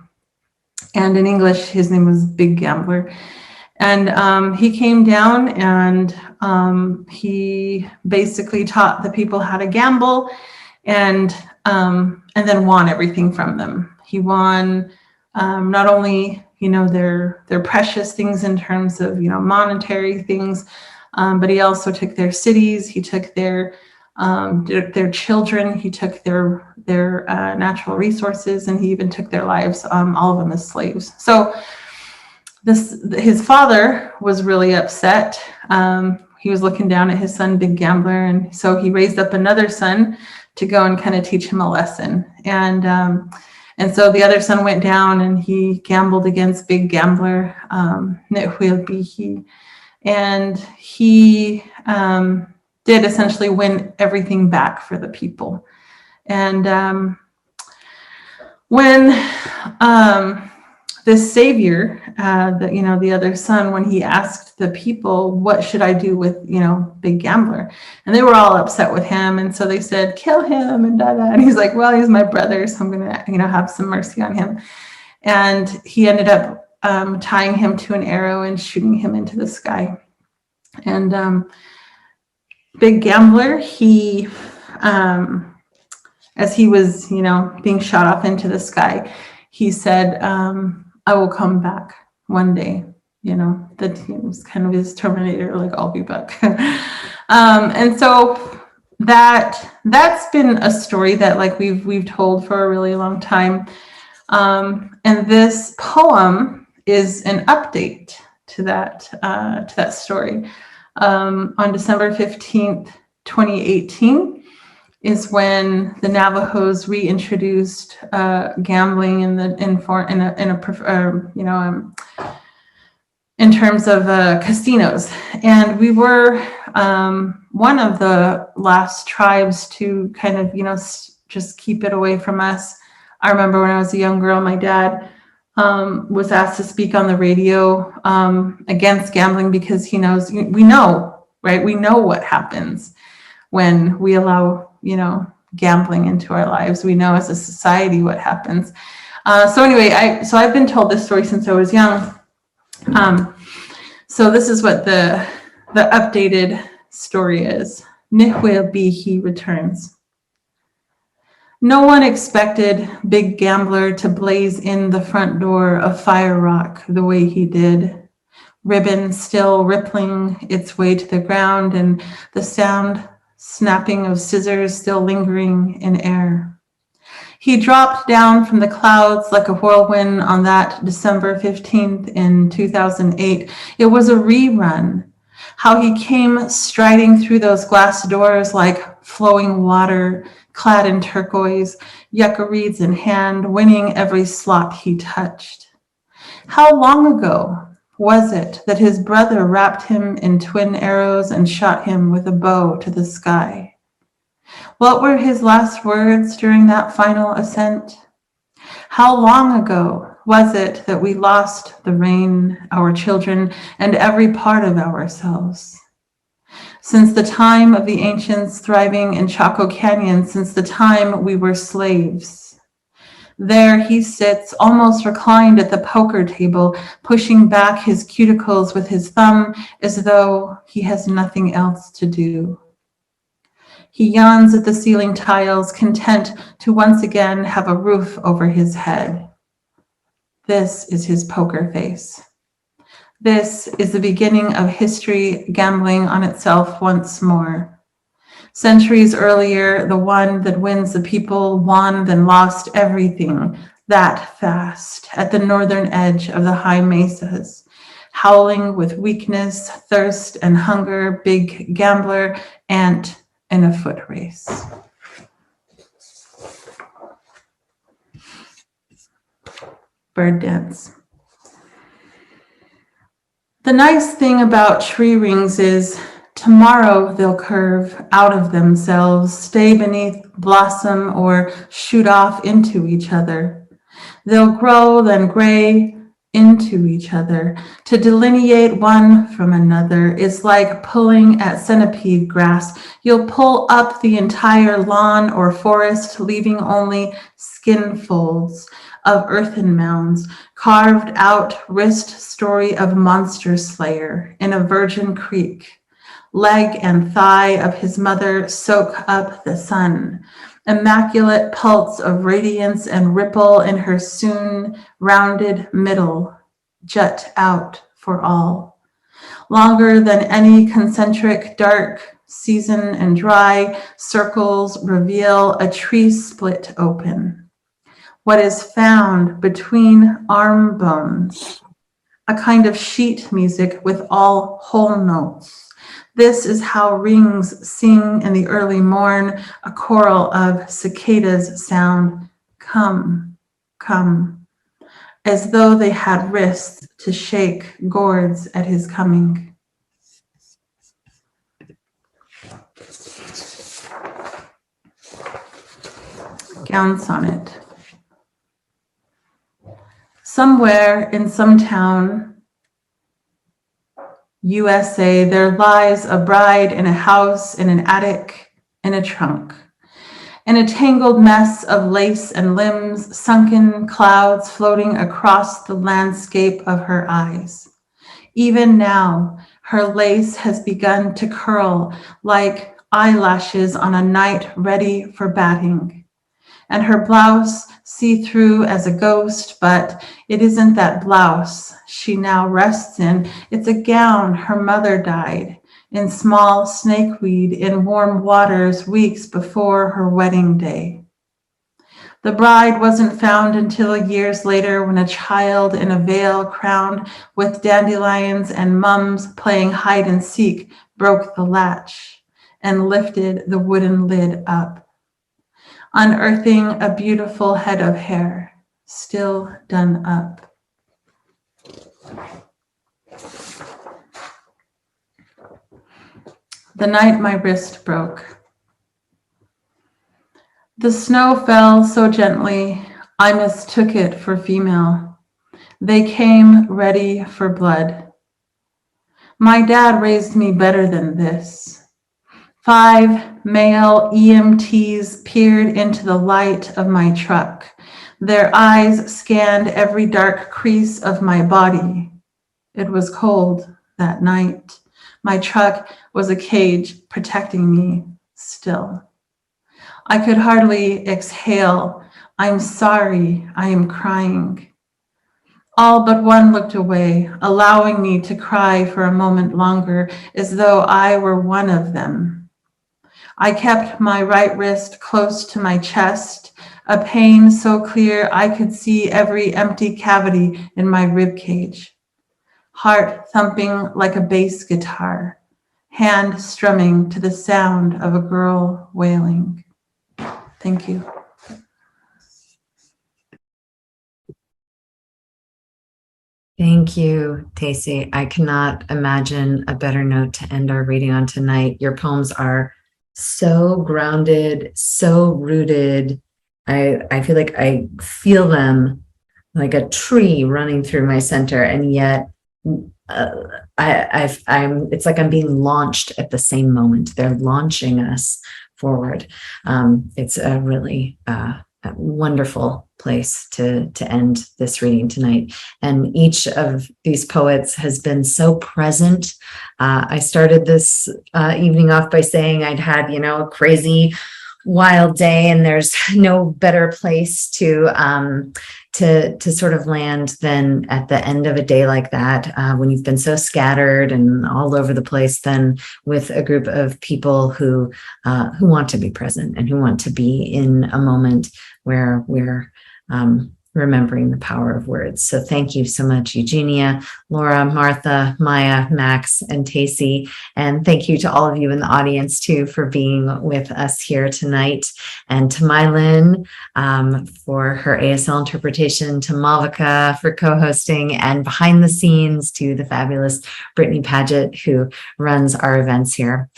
And in English, his name was Big Gambler. And he came down and he basically taught the people how to gamble and then won everything from them. He won not only, their precious things in terms of, monetary things, but he also took their cities. He took their children. He took their natural resources, and he even took their lives, all of them as slaves. So his father was really upset. He was looking down at his son, Big Gambler, and so he raised up another son to go and kind of teach him a lesson. And so the other son went down and he gambled against Big Gambler, Nithuilbihi, and he did essentially win everything back for the people. And when this savior, the other son, when he asked the people, what should I do with, Big Gambler? And they were all upset with him. And so they said, kill him and da-da. And he's like, well, he's my brother, so I'm going to, have some mercy on him. And he ended up tying him to an arrow and shooting him into the sky. And Big Gambler, he as he was, being shot off into the sky, he said, I will come back one day. That he was kind of his Terminator, like, I'll be back. And so that's been a story that, like, we've told for a really long time. And this poem is an update to that story. On December 15th, 2018 is when the Navajos reintroduced gambling in terms of casinos. And we were one of the last tribes to kind of, just keep it away from us. I remember when I was a young girl, my dad was asked to speak on the radio against gambling because we know, right? We know what happens when we allow, gambling into our lives. We know as a society what happens. So anyway, I've been told this story since I was young. So this is what the updated story is. Nihwe Bihi returns. No one expected Big Gambler to blaze in the front door of Fire Rock the way he did. Ribbon still rippling its way to the ground and the sound snapping of scissors still lingering in air. He dropped down from the clouds like a whirlwind on that December 15th in 2008. It was a rerun. How he came striding through those glass doors like flowing water, clad in turquoise, yucca reeds in hand, winning every slot he touched. How long ago was it that his brother wrapped him in twin arrows and shot him with a bow to the sky? What were his last words during that final ascent? How long ago was it that we lost the rain, our children, and every part of ourselves? Since the time of the ancients thriving in Chaco Canyon, since the time we were slaves. There he sits, almost reclined at the poker table, pushing back his cuticles with his thumb as though he has nothing else to do. He yawns at the ceiling tiles, content to once again have a roof over his head. This is his poker face. This is the beginning of history gambling on itself once more. Centuries earlier, the one that wins the people won, then lost everything that fast at the northern edge of the high mesas, howling with weakness, thirst, and hunger, Big Gambler, ant in a foot race. Bird dance. The nice thing about tree rings is tomorrow they'll curve out of themselves, stay beneath, blossom, or shoot off into each other. They'll grow, then gray into each other. To delineate one from another is like pulling at centipede grass. You'll pull up the entire lawn or forest, leaving only skin folds of earthen mounds, carved out wrist story of monster slayer in a virgin creek. Leg and thigh of his mother soak up the sun. Immaculate pulse of radiance and ripple in her soon rounded middle, jut out for all. Longer than any concentric, dark, season and dry circles reveal a tree split open. What is found between arm bones, a kind of sheet music with all whole notes. This is how rings sing in the early morn, a choral of cicadas sound, come, come, as though they had wrists to shake gourds at his coming. Gown sonnet. Somewhere in some town, USA, there lies a bride in a house, in an attic, in a trunk. In a tangled mess of lace and limbs, sunken clouds floating across the landscape of her eyes. Even now, her lace has begun to curl like eyelashes on a night ready for batting. and her blouse see-through as a ghost, but it isn't that blouse she now rests in. It's a gown her mother dyed in small snakeweed in warm waters weeks before her wedding day. The bride wasn't found until years later when a child in a veil crowned with dandelions and mums playing hide and seek broke the latch and lifted the wooden lid up, unearthing a beautiful head of hair, still done up. The night my wrist broke. The snow fell so gently, I mistook it for female. They came ready for blood. My dad raised me better than this. 5 male EMTs peered into the light of my truck. Their eyes scanned every dark crease of my body. It was cold that night. My truck was a cage protecting me still. I could hardly exhale. I'm sorry, I am crying. All but one looked away, allowing me to cry for a moment longer, as though I were one of them. I kept my right wrist close to my chest, a pain so clear I could see every empty cavity in my rib cage. Heart thumping like a bass guitar, hand strumming to the sound of a girl wailing. Thank you. Thank you, Tacy. I cannot imagine a better note to end our reading on tonight. Your poems are so grounded, so rooted. I feel like I feel them like a tree running through my center, and yet it's like I'm being launched at the same moment. They're launching us forward. It's a really a wonderful place to end this reading tonight. And each of these poets has been so present. I started this evening off by saying I'd had, a crazy wild day, and there's no better place to sort of land than at the end of a day like that, when you've been so scattered and all over the place, then with a group of people who want to be present and who want to be in a moment where we're remembering the power of words. So thank you so much, Eugenia, Laura, Martha, Maya, Max, and Tacy. And thank you to all of you in the audience too for being with us here tonight. And to Mailyn for her ASL interpretation, to Malvika for co-hosting, and behind the scenes to the fabulous Brittany Paget who runs our events here.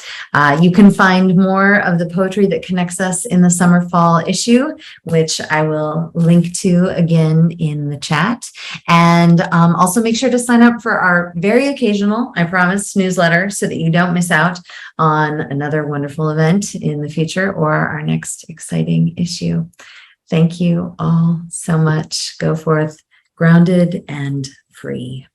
You can find more of the poetry that connects us in the summer fall issue, which I will link to again in the chat. And also make sure to sign up for our very occasional, I promise, newsletter so that you don't miss out on another wonderful event in the future or our next exciting issue. Thank you all so much. Go forth grounded and free.